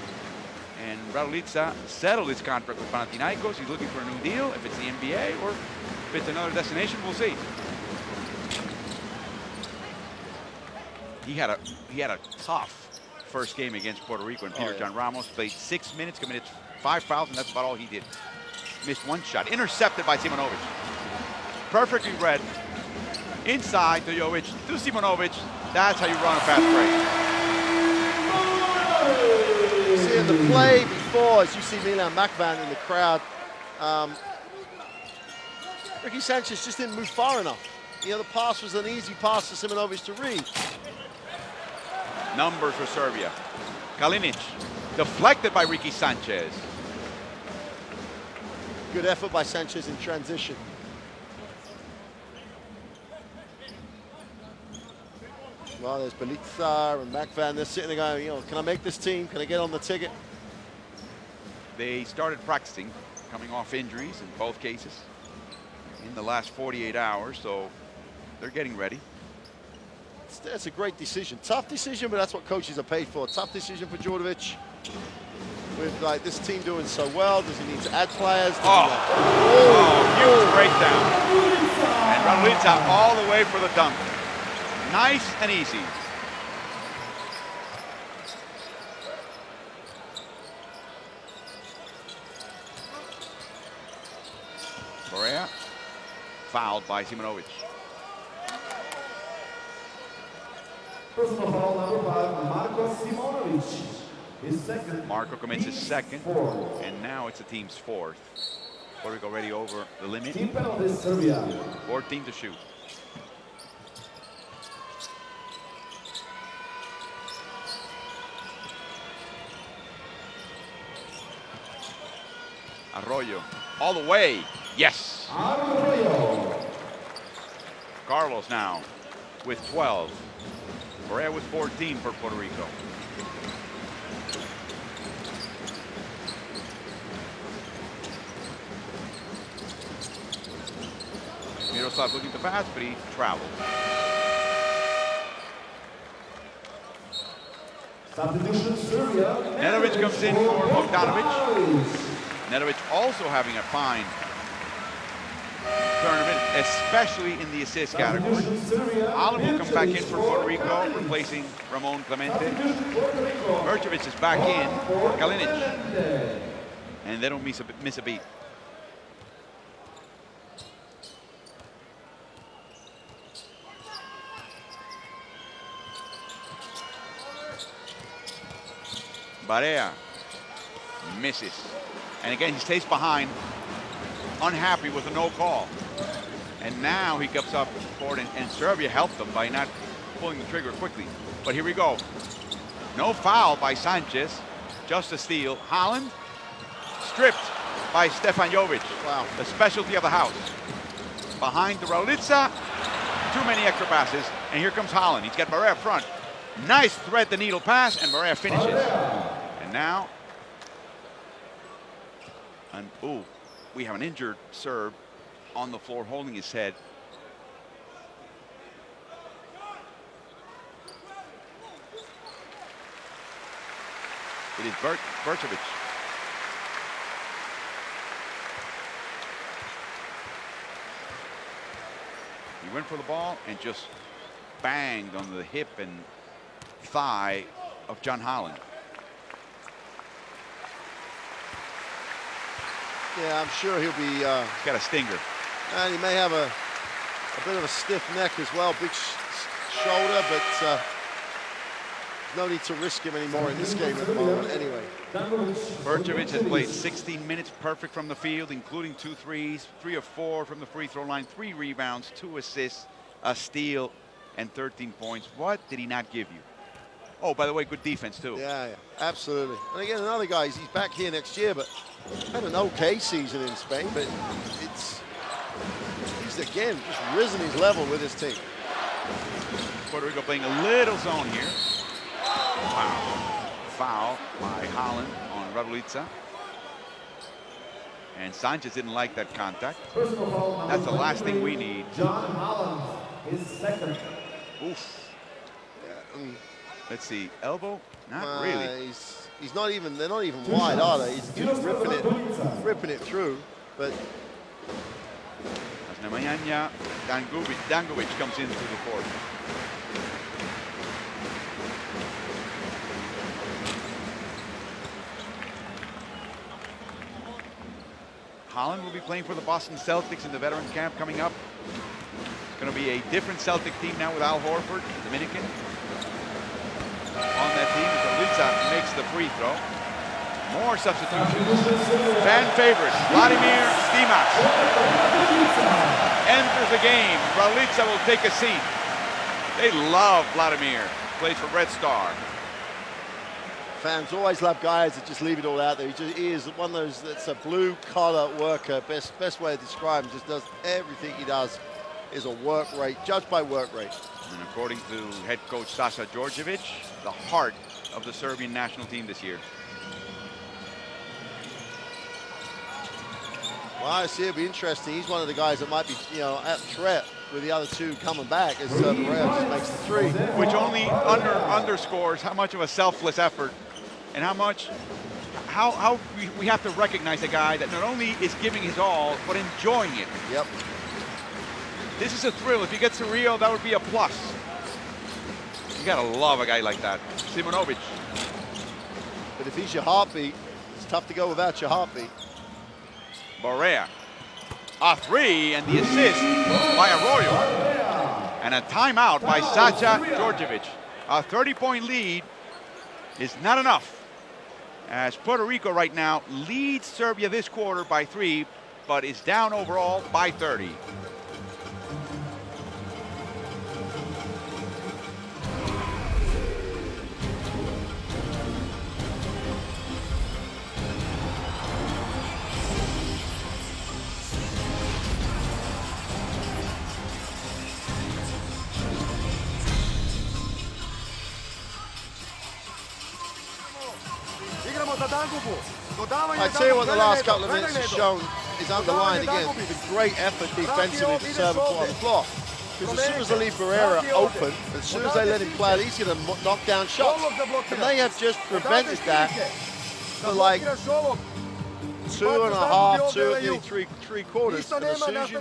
And Radulica settled his contract with Panathinaikos. He's looking for a new deal. If it's the NBA or if it's another destination, we'll see. He had a tough first game against Puerto Rico, and Peter John Ramos played 6 minutes, committed 5 fouls, and that's about all he did. Missed one shot. Intercepted by Simonovic. Perfectly read. Inside to Jovic, to Simonovic. That's how you run a fast break. See in the play before, as you see Milan Makvan in the crowd, Ricky Sanchez just didn't move far enough. You know, the pass was an easy pass for Simonovic to read. Numbers for Serbia. Kalinic, deflected by Ricky Sanchez. Good effort by Sanchez in transition. Well, there's Belitza and Makvan. They're sitting there going, you know, can I make this team? Can I get on the ticket? They started practicing, coming off injuries in both cases in the last 48 hours, so they're getting ready. That's a great decision. Tough decision, but that's what coaches are paid for. Tough decision for Djordjevic. With like this team doing so well, does he need to add players? Huge breakdown. And Radulica all the way for the dunk. Nice and easy. Correa, fouled by Simonovic. Personal foul number 5, Marko Simonovic. His second. Marco commits his second, and now it's the team's fourth. Puerto Rico already over the limit. Team penalty, Serbia. 14 to shoot. Arroyo, all the way. Yes. Arroyo. Carlos now with 12. Correa with 14 for Puerto Rico. Miroslav looking to pass, but he traveled. Substitution, Serbia. Nedovic comes in for Bogdanovic. Nedovic also having a fine tournament, especially in the assist category. Allen will come back in for Puerto Rico, replacing Ramon Clemente. Mercevic is back in for Kalinic. And they don't miss a beat. Barea misses. And again, he stays behind, unhappy with a no call. And now he comes up forward, and Serbia helped them by not pulling the trigger quickly. But here we go. No foul by Sanchez, just a steal. Holland stripped by Stefan Jovic. Wow. The specialty of the house. Behind the Radulica, too many extra passes, and here comes Holland. He's got Barea up front. Nice thread the needle pass, and Barea finishes. And now, we have an injured Serb on the floor holding his head. It is Bercevic. He went for the ball and just banged on the hip and thigh of John Holland. Yeah, I'm sure he'll be. He's got a stinger. And he may have a bit of a stiff neck as well, big shoulder, but no need to risk him anymore in this game at the moment anyway. Bercevic has played 16 minutes, perfect from the field, including 2 threes, 3 of 4 from the free throw line, 3 rebounds, 2 assists, a steal, and 13 points. What did he not give you? Oh, by the way, good defense too. Yeah, absolutely. And again, another guy, he's back here next year, but had an okay season in Spain, but he's again just risen his level with his team. Puerto Rico playing a little zone here. Wow. Foul by Holland on Radulica. And Sanchez didn't like that contact. That's the last thing we need. John Holland, his second. Oof. Yeah, Let's see, elbow? Not really. He's not even. They're not even wide, are they? He's just ripping it through. But Znamania Dangovic comes in through the court. Holland will be playing for the Boston Celtics in the Veterans Camp coming up. It's going to be a different Celtic team now with Al Horford, the Dominican. On that team, Valica makes the free throw. More substitutions. Fan favorite, Vladimir Stimac enters the game. Valica will take a seat. They love Vladimir. Plays for Red Star. fans always love guys that just leave it all out there. He is one of those that's a blue-collar worker. Best way to describe him. Just does everything he does is a work rate, judged by work rate. And according to head coach Sasha Djordjevic, the heart of the Serbian national team this year. Well, I see it'll be interesting. He's one of the guys that might be, at threat with the other two coming back as Pereira just makes the three. Which only underscores how much of a selfless effort and how we have to recognize a guy that not only is giving his all, but enjoying it. Yep. This is a thrill. If he gets to Rio, that would be a plus. You gotta love a guy like that. Simonovic. But if he's your heartbeat, it's tough to go without your heartbeat. Barea. A three and the assist by Arroyo. And a timeout by Sasha Djordjevic. A 30-point lead is not enough, as Puerto Rico right now leads Serbia this quarter by 3, but is down overall by 30. I'd say what the last couple of minutes has shown is underlined again the great effort defensively to serve and put on the floor. Because as soon as they leave Barrera open, as soon as they let him play, he's going to knock down shots. And they have just prevented that for like 2.5, three quarters. And as soon as you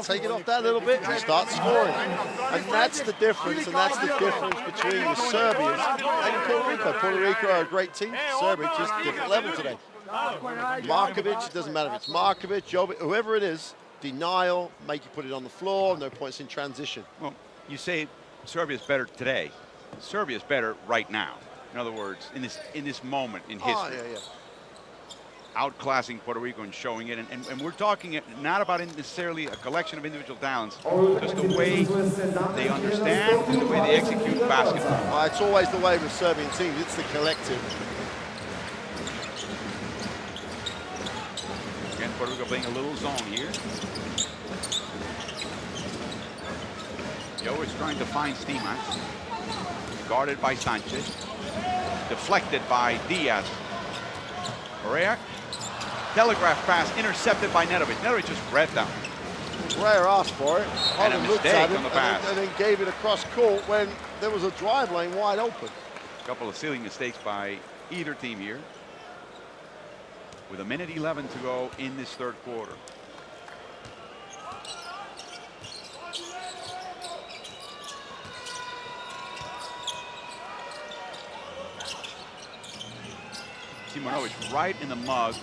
take it off that little bit, you start scoring. And that's the difference, and that's the difference between the Serbians and Puerto Rico. Puerto Rico are a great team. Serbia just different level today. Markovic, it doesn't matter if it's Markovic, Jovic, whoever it is, denial, make you put it on the floor, no points in transition. Well, you say Serbia's better today. Serbia's better right now. In other words, in this moment in history. Oh, yeah. Outclassing Puerto Rico and showing it. And we're talking not about necessarily a collection of individual talents, just the way they understand and the way they execute basketball. It's always the way with Serbian teams. It's the collective. Again, Puerto Rico playing a little zone here. Joe is trying to find Stimac. Guarded by Sanchez. Deflected by Diaz. Correa. Telegraph pass intercepted by Nedovic. Nedovic just read that. Correa asked for it. And a mistake on the pass. And then gave it across court when there was a drive lane wide open. A couple of silly mistakes by either team here. With 1:11 to go in this third quarter. Simonovic right in the mug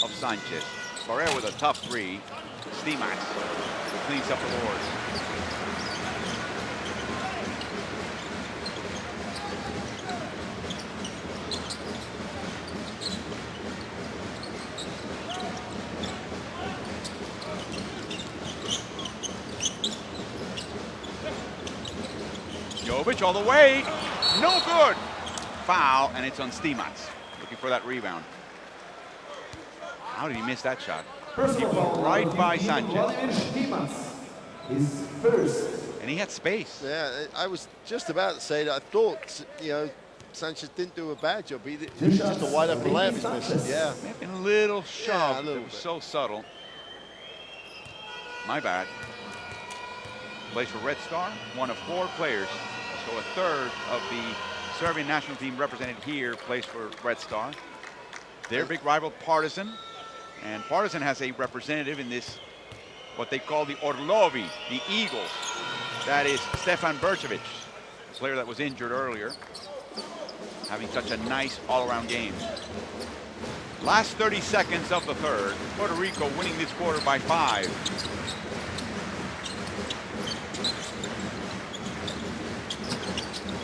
of Sanchez. Barrera with a tough three. Stimac cleans up the boards. Jovic all the way. No good. Foul, and it's on Stimac. Looking for that rebound. How did he miss that shot? He went right by Sanchez. His first. And he had space. Yeah, I was just about to say that. I thought, Sanchez didn't do a bad job. It was just a wide open layup he's missing. Yeah. May have been a little shoved. a little it was bit. so subtle. My bad. Plays for Red Star, one of 4 players. So a third of the Serbian national team represented here plays for Red Star. Their big rival, Partizan. And Partizan has a representative in this, what they call the Orlovi, the Eagles. That is Stefan Bercevic, a player that was injured earlier, having such a nice all-around game. Last 30 seconds of the third. Puerto Rico winning this quarter by 5.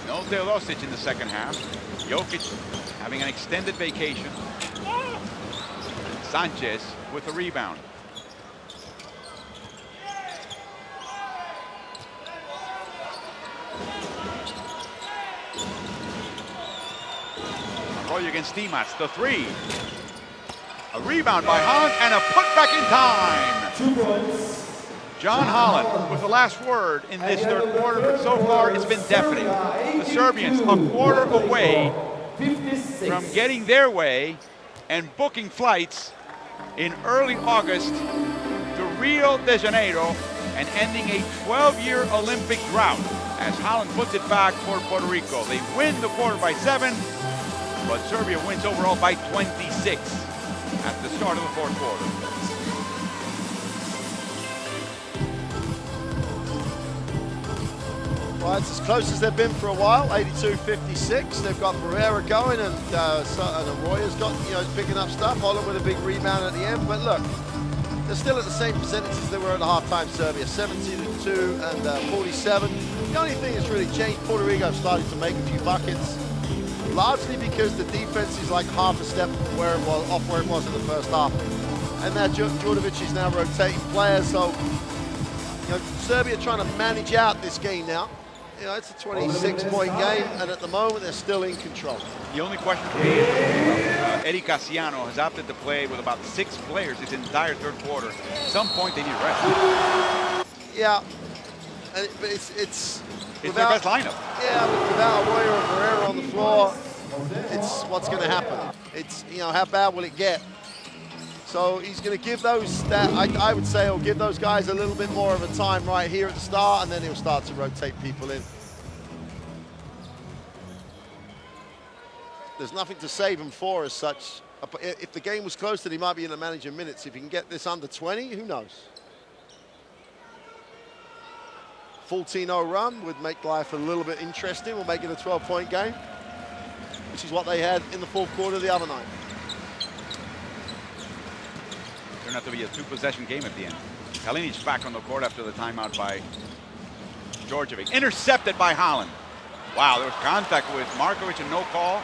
No Teodosic in the second half. Jokic having an extended vacation. Sanchez with the rebound. Arroyo against Dimas, the 3. A rebound by Holland and a putback in time. 2 points. John Holland with the last word in this third quarter, but so far it's been deafening. The Serbians a quarter away from getting their way and booking flights in early August to Rio de Janeiro and ending a 12-year Olympic drought as Holland puts it back for Puerto Rico. They win the quarter by 7, but Serbia wins overall by 26 at the start of the fourth quarter. Well, it's as close as they've been for a while, 82-56. They've got Barrera going, and Arroyo's got, picking up stuff. Holland with a big rebound at the end. But look, they're still at the same percentages they were at the halftime. Serbia, 70-2 and 47. The only thing that's really changed, Puerto Rico starting to make a few buckets, largely because the defense is like half a step where it was, off where it was in the first half. And now Djordjevic is now rotating players, so Serbia trying to manage out this game now. It's a 26-point game, and at the moment they're still in control. The only question for me is Eddie Casiano has opted to play with about 6 players this entire third quarter. At some point they need a rest. Yeah, but it's their best lineup. Yeah, but without Arroyo and Barrera on the floor, it's what's going to happen. It's how bad will it get? So he's going to give those, I would say he'll give those guys a little bit more of a time right here at the start, and then he'll start to rotate people in. There's nothing to save him for as such. If the game was close, then he might be in the manager minutes. If he can get this under 20, who knows? 14-0 run would make life a little bit interesting. We'll make it a 12-point game, which is what they had in the fourth quarter the other night. Turned out to be a 2-possession game at the end. Kalinic back on the court after the timeout by Djordjevic. Intercepted by Holland. Wow, there was contact with Markovic and no call.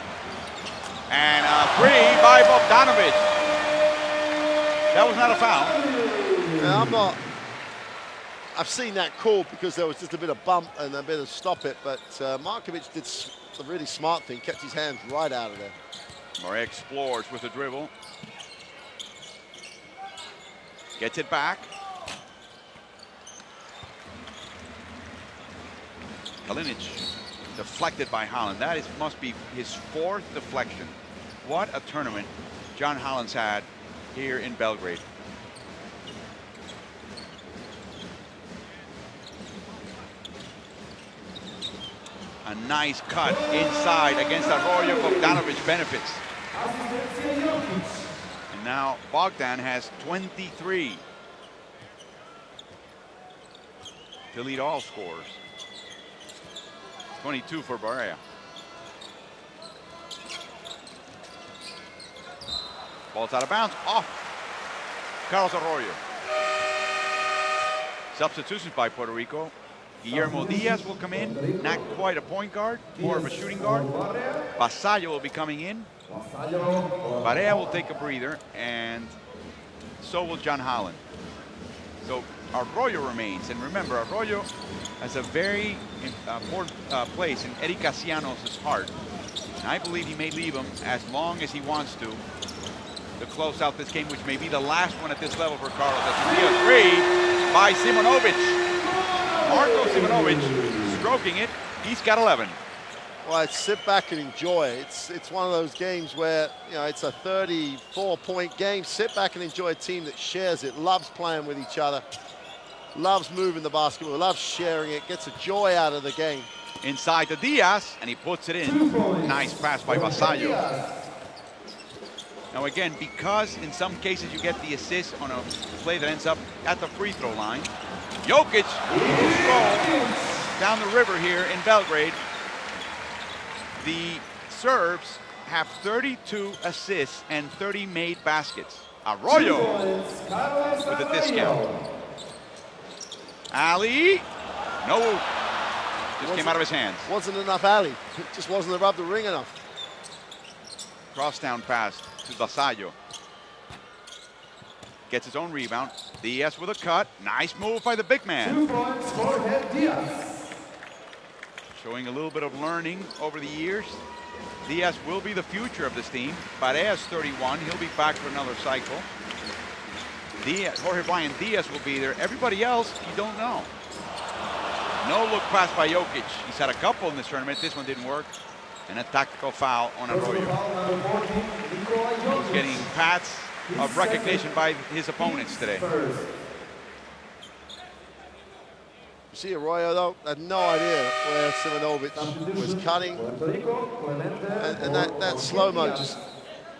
And a 3 by Bogdanovic. That was not a foul. Yeah, I've seen that call because there was just a bit of bump and a bit of stop it, but Markovic did the really smart thing, kept his hands right out of there. Murray explores with a dribble. Gets it back. Kalinic deflected by Holland. That must be his 4th deflection. What a tournament John Holland's had here in Belgrade. A nice cut inside against Arroyo. Bogdanovic benefits. And now Bogdan has 23 to lead all scorers. 22 for Barea. Ball's out of bounds, off Carlos Arroyo. Substitutions by Puerto Rico. Guillermo Diaz will come in, not quite a point guard, more of a shooting guard. Vasallo will be coming in. Barea will take a breather, and so will John Holland. So Arroyo remains, and remember, Arroyo has a very important place in Eddie Casiano's heart. And I believe he may leave him as long as he wants to close out this game, which may be the last one at this level for Carlos. That's a 3 by Simonovic. Marko Simonovic stroking it. He's got 11. Well, it's sit back and enjoy. It's one of those games where it's a 34-point game. Sit back and enjoy a team that shares it, loves playing with each other, loves moving the basketball, loves sharing it, gets a joy out of the game. Inside to Diaz, and he puts it in. Nice pass by Vasallo. Now again, because in some cases you get the assist on a play that ends up at the free throw line, Jokic will stroll down the river here in Belgrade. The Serbs have 32 assists and 30 made baskets. Arroyo with a discount. Ali, no, just came out of his hands. Wasn't enough Ali. It just wasn't above the ring enough. Cross-down pass to Vasallo. Gets his own rebound. Diaz with a cut. Nice move by the big man. 2 points for Diaz. Showing a little bit of learning over the years. Diaz will be the future of this team. Parea's 31. He'll be back for another cycle. Jorge Brian Diaz will be there. Everybody else, you don't know. No look pass by Jokic. He's had a couple in this tournament. This one didn't work. And a tactical foul on Arroyo. He's getting pats of recognition by his opponents today. You see Arroyo, though, had no idea where Simonovic was cutting. And that slow-mo, just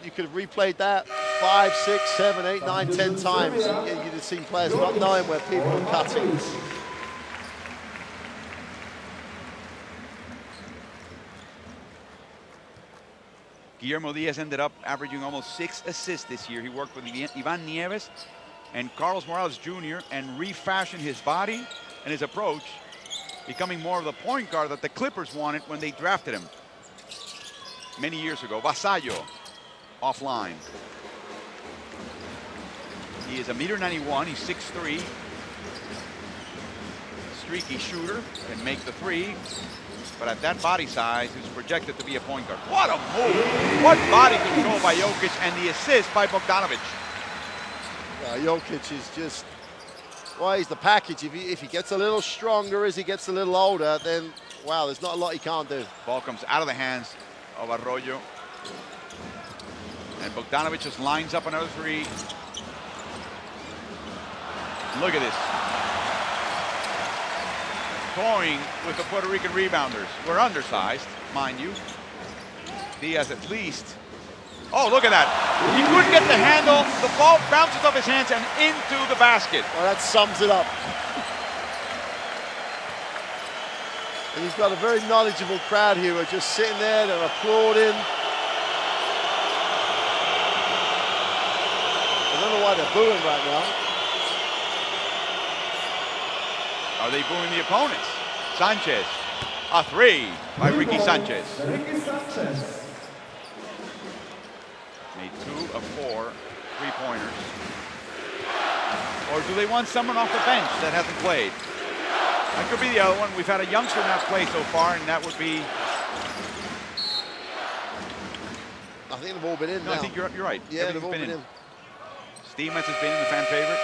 you could have replayed that 5, 6, 7, 8, 9, 10 times. You'd have seen players not knowing where people were cutting. Guillermo Diaz ended up averaging almost 6 assists this year. He worked with Ivan Nieves and Carlos Morales Jr. and refashioned his body and his approach, becoming more of the point guard that the Clippers wanted when they drafted him many years ago. Vasallo offline. He is 1.91 meters. He's 6'3". Streaky shooter, can make the three. But at that body size, he's projected to be a point guard. What a move! What body control by Jokic, and the assist by Bogdanovic. Jokic is just, well, he's the package. If he gets a little stronger as he gets a little older, then, wow, there's not a lot he can't do. Ball comes out of the hands of Arroyo. And Bogdanovic just lines up another three. Look at this. Toying with the Puerto Rican rebounders. We're undersized, mind you. Diaz at least. Oh, look at that. He couldn't get the handle. The ball bounces off his hands and into the basket. Well, that sums it up. And he's got a very knowledgeable crowd here who are just sitting there, they're applauding. I don't know why they're booing right now. Are they booing the opponents? Sanchez, a three by Ricky Sanchez. Ricky Sanchez. Made 2 of 4 3-pointers. Or do they want someone off the bench that hasn't played? That could be the other one. We've had a youngster not play so far, and that would be... I think they've all been in now. I think you're right. Yeah, they've all been in. Stevens has been in, the fan favorite.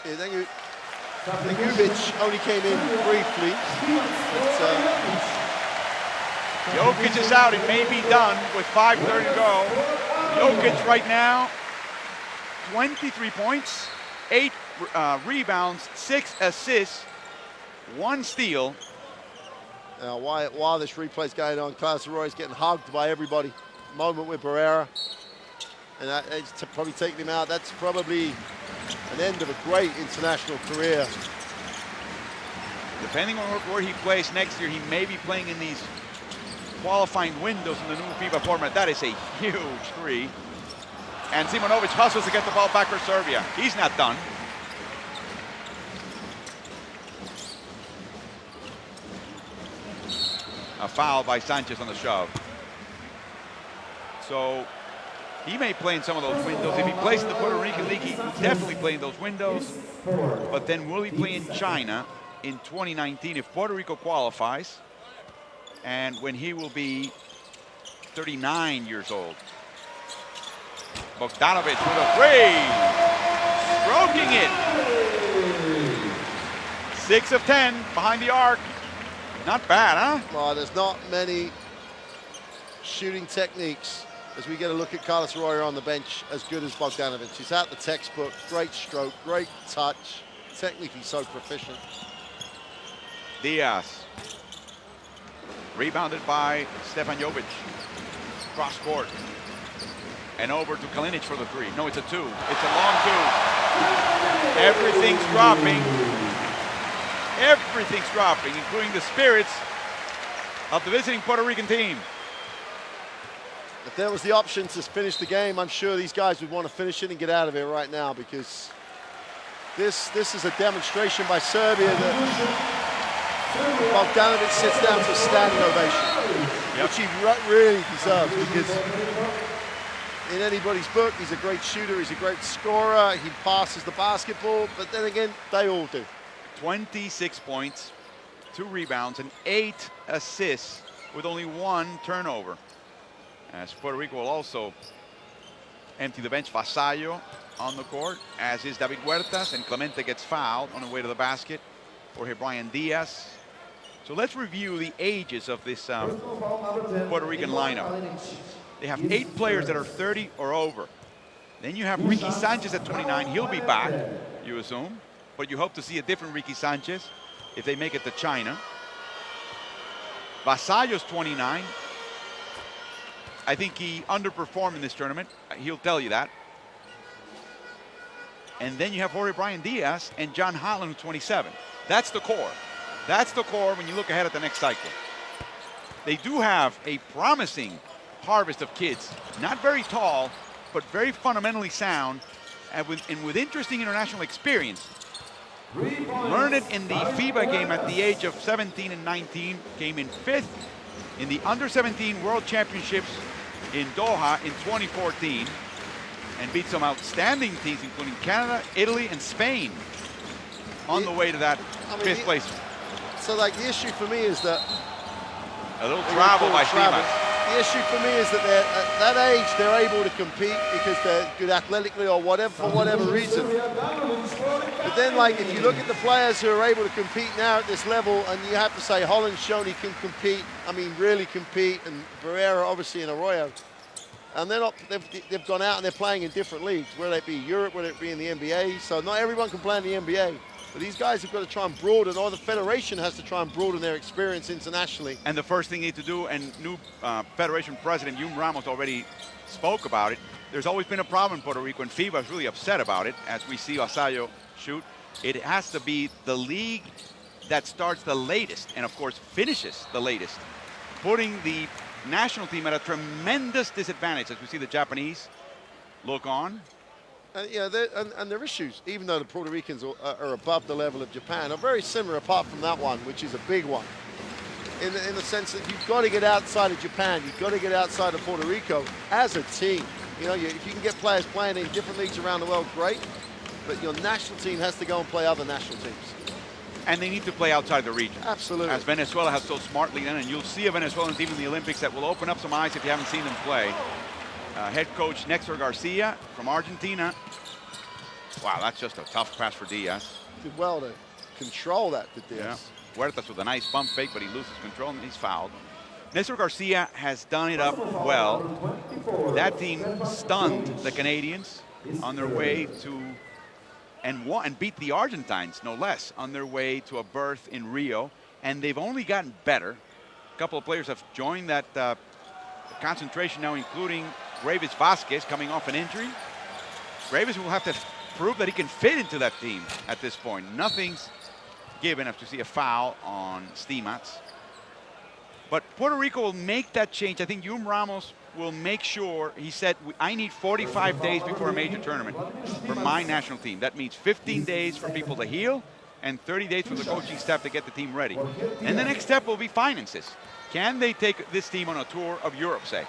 Yeah, thank you. Ljubic only came in briefly. Jokic is out. It may be done with 5:30 to go. Jokic right now, 23 points, 8 rebounds, 6 assists, 1 steal. Now, while this replay's going on, Carlos Arroyo's getting hugged by everybody. Moment with Barrera. And it's probably taking him out. That's probably an end of a great international career. Depending on where he plays next year, he may be playing in these qualifying windows in the new FIBA format. That is a huge three. And Simonovic hustles to get the ball back for Serbia. He's not done. A foul by Sanchez on the shove. So he may play in some of those windows. If he plays in the Puerto Rican League, he will definitely play in those windows. But then will he play in China in 2019 if Puerto Rico qualifies? And when he will be 39 years old. Bogdanovic with a three. Stroking it. 6 of 10 behind the arc. Not bad, huh? Well, there's not many shooting techniques as we get a look at Carlos Arroyo on the bench as good as Bogdanovic. He's out the textbook, great stroke, great touch, technically so proficient. Diaz Rebounded by Stefan Jovic. Cross court. And over to Kalinic for the three. No, it's a two. It's a long two. Everything's dropping. Everything's dropping, including the spirits of the visiting Puerto Rican team. If there was the option to finish the game, I'm sure these guys would want to finish it and get out of here right now, because this is a demonstration by Serbia that Bogdanovic sits down for a standing ovation, which he really deserves, because in anybody's book, he's a great shooter, he's a great scorer, he passes the basketball, but then again, they all do. 26 points, 2 rebounds, and 8 assists with only 1 turnover. As Puerto Rico will also empty the bench. Vasallo on the court, as is David Huertas, and Clemente gets fouled on the way to the basket. Jorge Brian Diaz. So let's review the ages of this Puerto Rican lineup. They have 8 players that are 30 or over. Then you have Ricky Sanchez at 29. He'll be back, you assume. But you hope to see a different Ricky Sanchez if they make it to China. Vasallo's 29. I think he underperformed in this tournament. He'll tell you that. And then you have Jorge Brian Diaz and John Holland, 27. That's the core. That's the core when you look ahead at the next cycle. They do have a promising harvest of kids. Not very tall, but very fundamentally sound, and with interesting international experience. Learned it in the FIBA game at the age of 17 and 19, came in 5th in the Under-17 World Championships in Doha in 2014, and beat some outstanding teams, including Canada, Italy, and Spain, on the way to that 5th place. So, like, the issue for me is that a little travel by FIBA. The issue for me is that they're, at that age, they're able to compete because they're good athletically or whatever, for whatever reason. But then, like, if you look at the players who are able to compete now at this level, and you have to say Holland's shown he can compete, I mean, really compete, and Barrera, obviously, in Arroyo. And they're not, they've gone out and they're playing in different leagues, whether it be Europe, whether it be in the NBA. So not everyone can play in the NBA. But these guys have got to try and broaden, or the federation has to try and broaden their experience internationally. And the first thing they need to do, and new federation president Yum Ramos already spoke about it, there's always been a problem in Puerto Rico, and FIBA is really upset about it, as we see Vasallo shoot. It has to be the league that starts the latest, and of course finishes the latest, putting the national team at a tremendous disadvantage, as we see the Japanese look on. And, yeah, and their issues, even though the Puerto Ricans are above the level of Japan, are very similar apart from that one, which is a big one. In the sense that you've got to get outside of Japan, you've got to get outside of Puerto Rico as a team. You know, if you can get players playing in different leagues around the world, great. But your national team has to go and play other national teams. And they need to play outside the region. Absolutely. As Venezuela has so smartly done, and you'll see a Venezuelan team in the Olympics that will open up some eyes if you haven't seen them play. Head coach Néstor Garcia from Argentina. Wow, that's just a tough pass for Diaz. Did well to control that, did Diaz. Yeah. Huertas with a nice bump fake, but he loses control and he's fouled. Néstor Garcia has done it up well. That team stunned the Canadians on their way to, and beat the Argentines, no less, on their way to a berth in Rio. And they've only gotten better. A couple of players have joined that concentration now, including Gravis Vasquez coming off an injury. Gravis will have to prove that he can fit into that team at this point. Nothing's given after see a foul on Stimats. But Puerto Rico will make that change. I think Yum Ramos will make sure, he said, I need 45 days before a major tournament for my national team. That means 15 days for people to heal and 30 days for the coaching staff to get the team ready. And the next step will be finances. Can they take this team on a tour of Europe, say?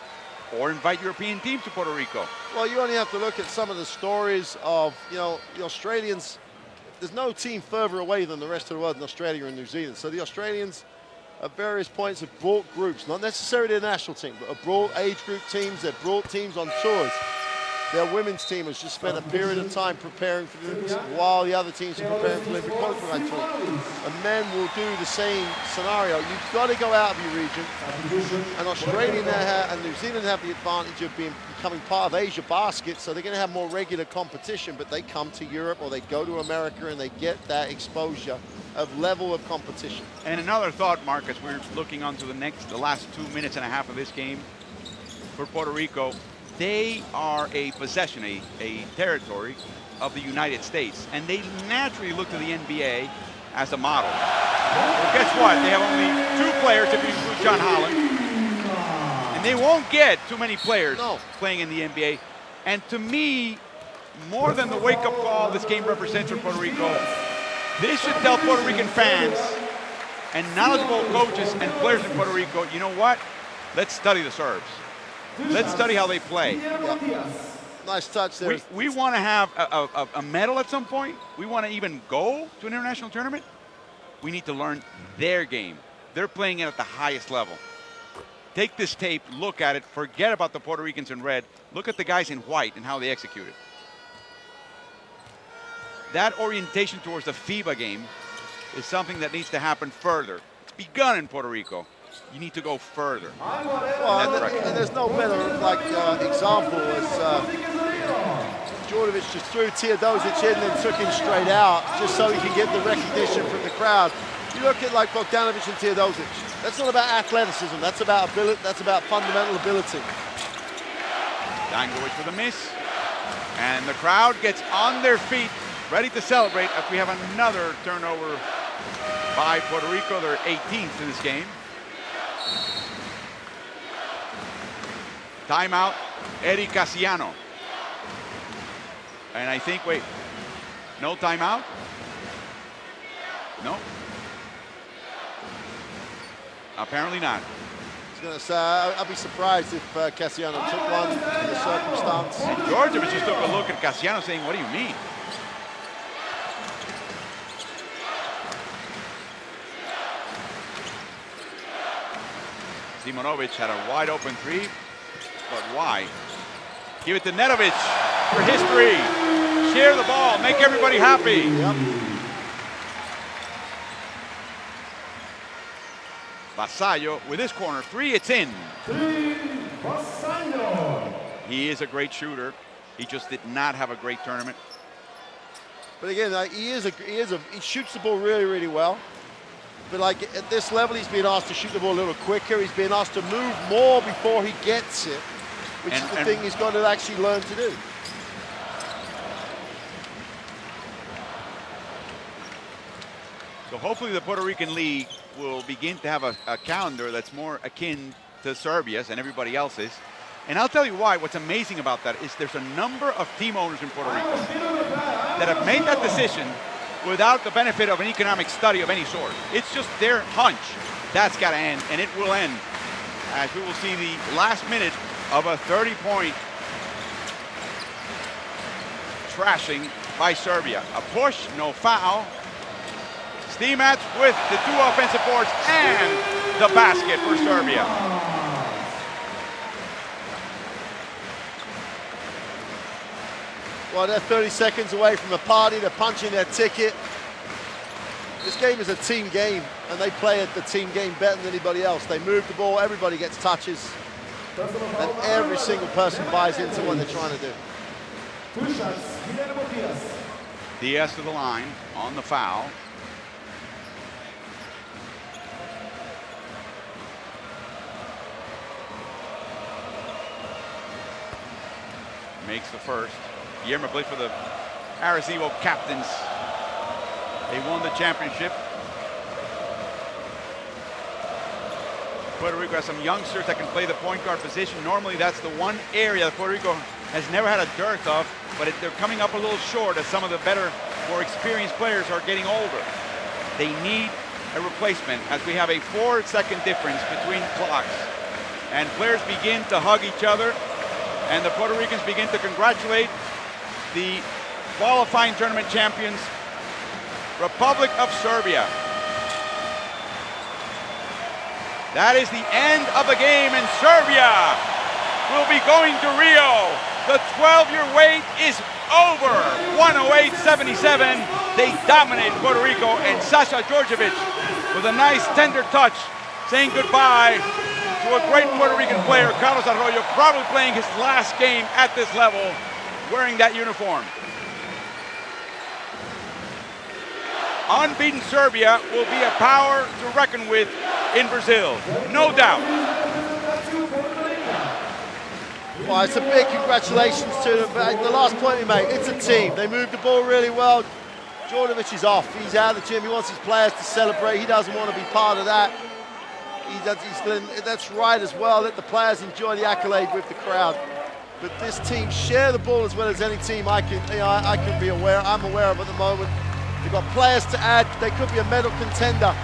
Or invite European teams to Puerto Rico? Well, you only have to look at some of the stories of, you know, the Australians. There's no team further away than the rest of the world than Australia and New Zealand. So the Australians, at various points, have brought groups, not necessarily the national team, but have brought age group teams. They've brought teams on tours. Their women's team has just spent a period of time preparing for the Olympics while the other teams are preparing for Olympic qualifying tournament. And men will do the same scenario. You've got to go out of your region. And Australia and New Zealand have the advantage of becoming part of Asia Basket, so they're going to have more regular competition, but they come to Europe or they go to America and they get that exposure of level of competition. And another thought, Mark, as we're looking on to the last 2 minutes and a half of this game for Puerto Rico, they are a possession, a territory of the United States, and they naturally look to the NBA as a model. Well, guess what? They have only 2 players, if you include John Holland, and they won't get too many players playing in the NBA. And to me, more than the wake-up call this game represents for Puerto Rico, this should tell Puerto Rican fans and knowledgeable coaches and players in Puerto Rico, you know what? Let's study the Serbs. Let's study how they play. Yep. Nice touch there. We want to have a medal at some point. We want to even go to an international tournament. We need to learn their game. They're playing it at the highest level. Take this tape, look at it, forget about the Puerto Ricans in red. Look at the guys in white and how they execute it. That orientation towards the FIBA game is something that needs to happen further. It's begun in Puerto Rico. You need to go further. Well, and there's no better example as Djordjevic just threw Teodosic in and took him straight out just so he can get the recognition from the crowd. You look at like Bogdanovic and Teodosic. That's not about athleticism. That's about ability. That's about fundamental ability. Dangovic with a miss. And the crowd gets on their feet, ready to celebrate as we have another turnover by Puerto Rico. They're 18th in this game. Timeout, Eddie Casiano. And I think, wait, no timeout? No. Apparently not. I was going to say, I'd be surprised if Casiano took one in the circumstance. Djordjevic just took a look at Casiano saying, what do you mean? Simonovic had a wide open 3, but why? Give it to Nedovic for history. Share the ball, make everybody happy. Yep. Vasallo with his corner 3, it's in. He is a great shooter. He just did not have a great tournament. But again, he shoots the ball really, really well. But like at this level, he's being asked to shoot the ball a little quicker. He's being asked to move more before he gets it, which is the thing he's got to actually learn to do. So hopefully the Puerto Rican League will begin to have a calendar that's more akin to Serbia's and everybody else's. And I'll tell you why. What's amazing about that is there's a number of team owners in Puerto Rico that have made that decision without the benefit of an economic study of any sort. It's just their hunch. That's got to end, and it will end as we will see the last minute of a 30-point trashing by Serbia. A push, no foul. Stimac with the 2 offensive boards and the basket for Serbia. Well, they're 30 seconds away from a party. They're punching their ticket. This game is a team game, and they play at the team game better than anybody else. They move the ball, everybody gets touches, and every single person buys into what they're trying to do. Diaz to the line on the foul. Makes the first. Guillermo played for the Arecibo Captains. They won the championship. Puerto Rico has some youngsters that can play the point guard position. Normally that's the one area that Puerto Rico has never had a dearth of, but they're coming up a little short as some of the better, more experienced players are getting older. They need a replacement as we have a 4-second difference between clocks. And players begin to hug each other, and the Puerto Ricans begin to congratulate the qualifying tournament champions, Republic of Serbia. That is the end of the game, and Serbia will be going to Rio. The 12-year wait is over. 108-77. They dominate Puerto Rico, and Sasha Djordjevic with a nice tender touch saying goodbye to a great Puerto Rican player, Carlos Arroyo, probably playing his last game at this level wearing that uniform. unbeaten Serbia will be a power to reckon with in Brazil, no doubt. Well, it's a big congratulations to them. But the last point he made, it's a team. They moved the ball really well. Djordjevic is off. He's out of the gym. He wants his players to celebrate. He doesn't want to be part of that. That's right as well. Let the players enjoy the accolade with the crowd. But this team share the ball as well as any team I can be aware. I'm aware of at the moment. They've got players to add. They could be a medal contender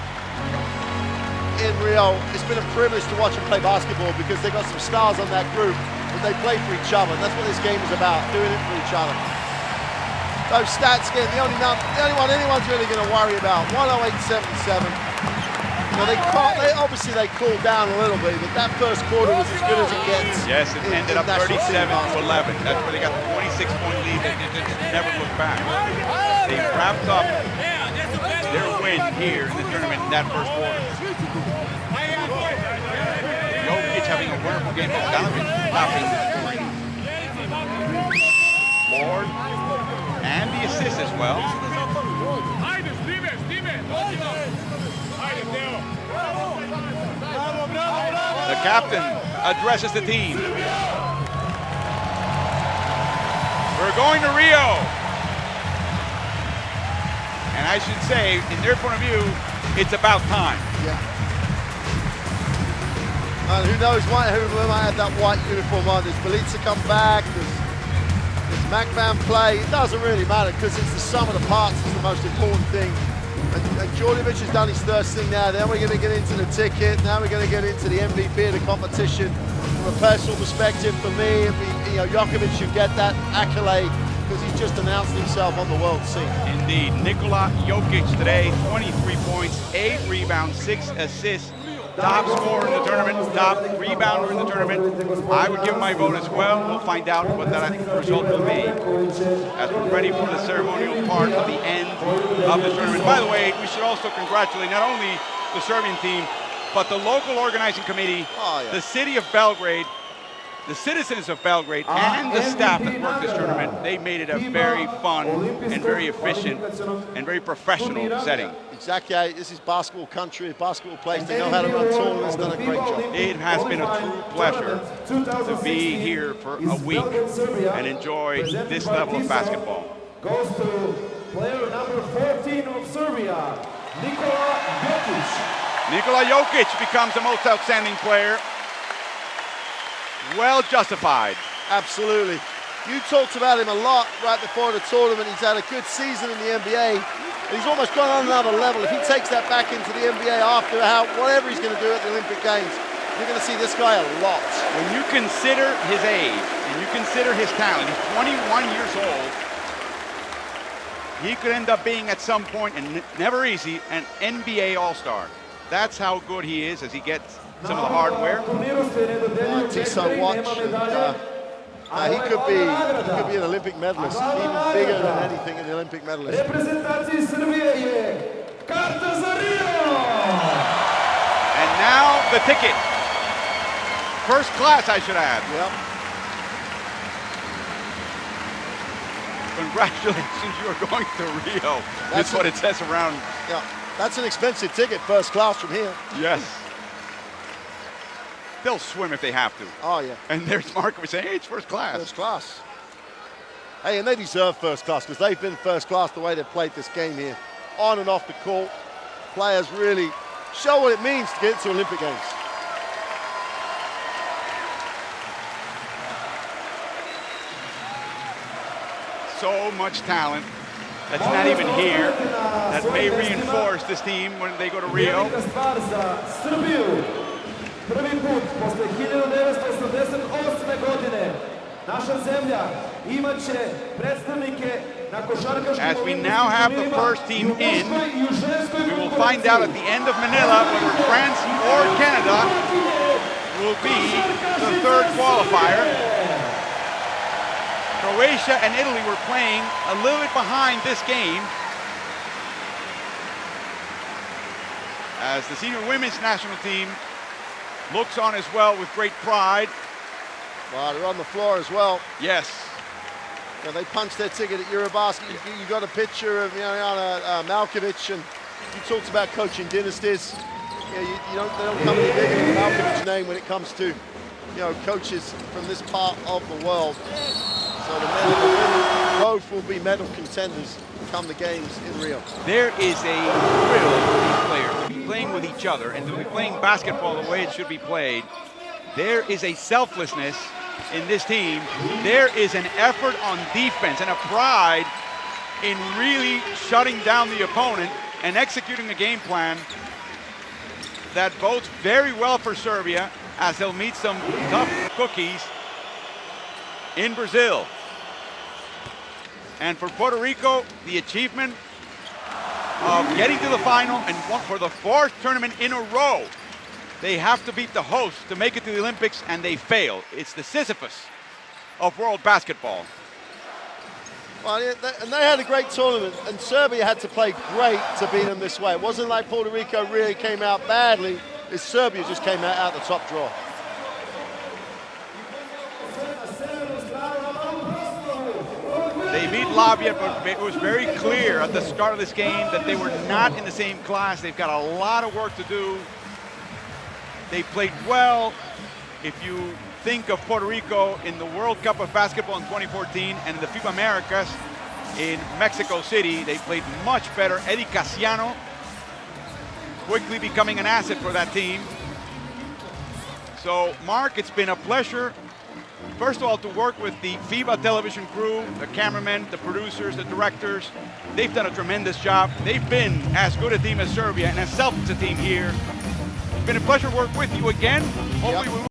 in Rio. It's been a privilege to watch them play basketball because they got some stars on that group, but they play for each other. And that's what this game is about, doing it for each other. Those stats again, the only one anyone's really going to worry about. 108.77. You know, obviously they cooled down a little bit, but that first quarter was as good as it gets. Yes, it ended up 37-11. That's where they got the 26-point lead. They just never looked back. They wrapped up their win here in the tournament in that first quarter. Jokic having a wonderful game. Bogdanovic stopping the scoring. Lord, and the assist as well. The captain addresses the team. We're going to Rio. And I should say, in their point of view, it's about time. Yeah. And who knows who might have that white uniform on. Does Belitza come back? Does McMahon play? It doesn't really matter because it's the sum of the parts is the most important thing. And Djordjevic has done his first thing now. Then we're going to get into the ticket. Now we're going to get into the MVP of the competition. From a personal perspective, for me, Djokovic should get that accolade because he's just announced himself on the world scene. Indeed. Nikola Jokic today, 23 points, 8 rebounds, 6 assists. Top scorer in the tournament, top rebounder in the tournament. I would give my vote as well. We'll find out what that result will be as we're ready for the ceremonial part of the end of the tournament. By the way, we should also congratulate not only the Serbian team, but the local organizing committee, the city of Belgrade, the citizens of Belgrade, and the staff that worked this tournament. They made it a very fun and very efficient and very professional setting. Exactly. This is basketball country, basketball place. They know how to run tournaments. Done a great job. It has been a true pleasure to be here for a week and enjoy this level of basketball. Goes to player number 14 of Serbia, Nikola Jokic. Nikola Jokic becomes the most outstanding player. Well justified. Absolutely. You talked about him a lot right before the tournament. He's had a good season in the NBA. He's almost gone on another level. If he takes that back into the NBA after whatever he's going to do at the Olympic Games, you're going to see this guy a lot. When you consider his age and you consider his talent, he's 21 years old. He could end up being at some point, and never easy, an NBA All-Star. That's how good he is as he gets some of the hardware. Tiso watch. He could be an Olympic medalist, even bigger than anything in the Olympic medalist. And now the ticket. First class, I should add. Yep. Congratulations, you are going to Rio. That's what it says around. Yeah, that's an expensive ticket, first class from here. Yes. They'll swim if they have to. Oh, yeah. And there's Markovic saying, hey, it's first class. First class. Hey, and they deserve first class because they've been first class the way they've played this game here. On and off the court. Players really show what it means to get into Olympic Games. So much talent that's not even here that may reinforce this team when they go to Rio. Prvi put posle 1988. godine naša zemlja imaće predstavnike na košarkaškim. As we now have the first team in, we will find out at the end of Manila whether France or Canada will be the third qualifier. Croatia and Italy were playing a little bit behind this game as the senior women's national team looks on as well with great pride. Wow, they're on the floor as well. Yes. know, they punched their ticket at Eurobasket. You got a picture of Jana Malkovich, and you talked about coaching dynasties. They don't come any bigger than the Malkovich name when it comes to coaches from this part of the world. So the women both will be medal contenders come the games in Rio. There is a thrill for these players to be playing with each other and to be playing basketball the way it should be played. There is a selflessness in this team. There is an effort on defense and a pride in really shutting down the opponent and executing a game plan that bodes very well for Serbia as they'll meet some tough cookies in Brazil. And for Puerto Rico, the achievement of getting to the final and for the 4th tournament in a row, they have to beat the host to make it to the Olympics, and they fail. It's the Sisyphus of world basketball. Well, and they had a great tournament, and Serbia had to play great to beat them this way. It wasn't like Puerto Rico really came out badly. It's Serbia just came out the top draw. They beat Latvia, but it was very clear at the start of this game that they were not in the same class. They've got a lot of work to do. They played well. If you think of Puerto Rico in the World Cup of Basketball in 2014 and in the FIBA Americas in Mexico City, they played much better. Eddie Casiano quickly becoming an asset for that team. So, Mark, it's been a pleasure, first of all, to work with the FIBA television crew, the cameramen, the producers, the directors. They've done a tremendous job. They've been as good a team as Serbia and as selfless a team here. It's been a pleasure to work with you again. Hopefully we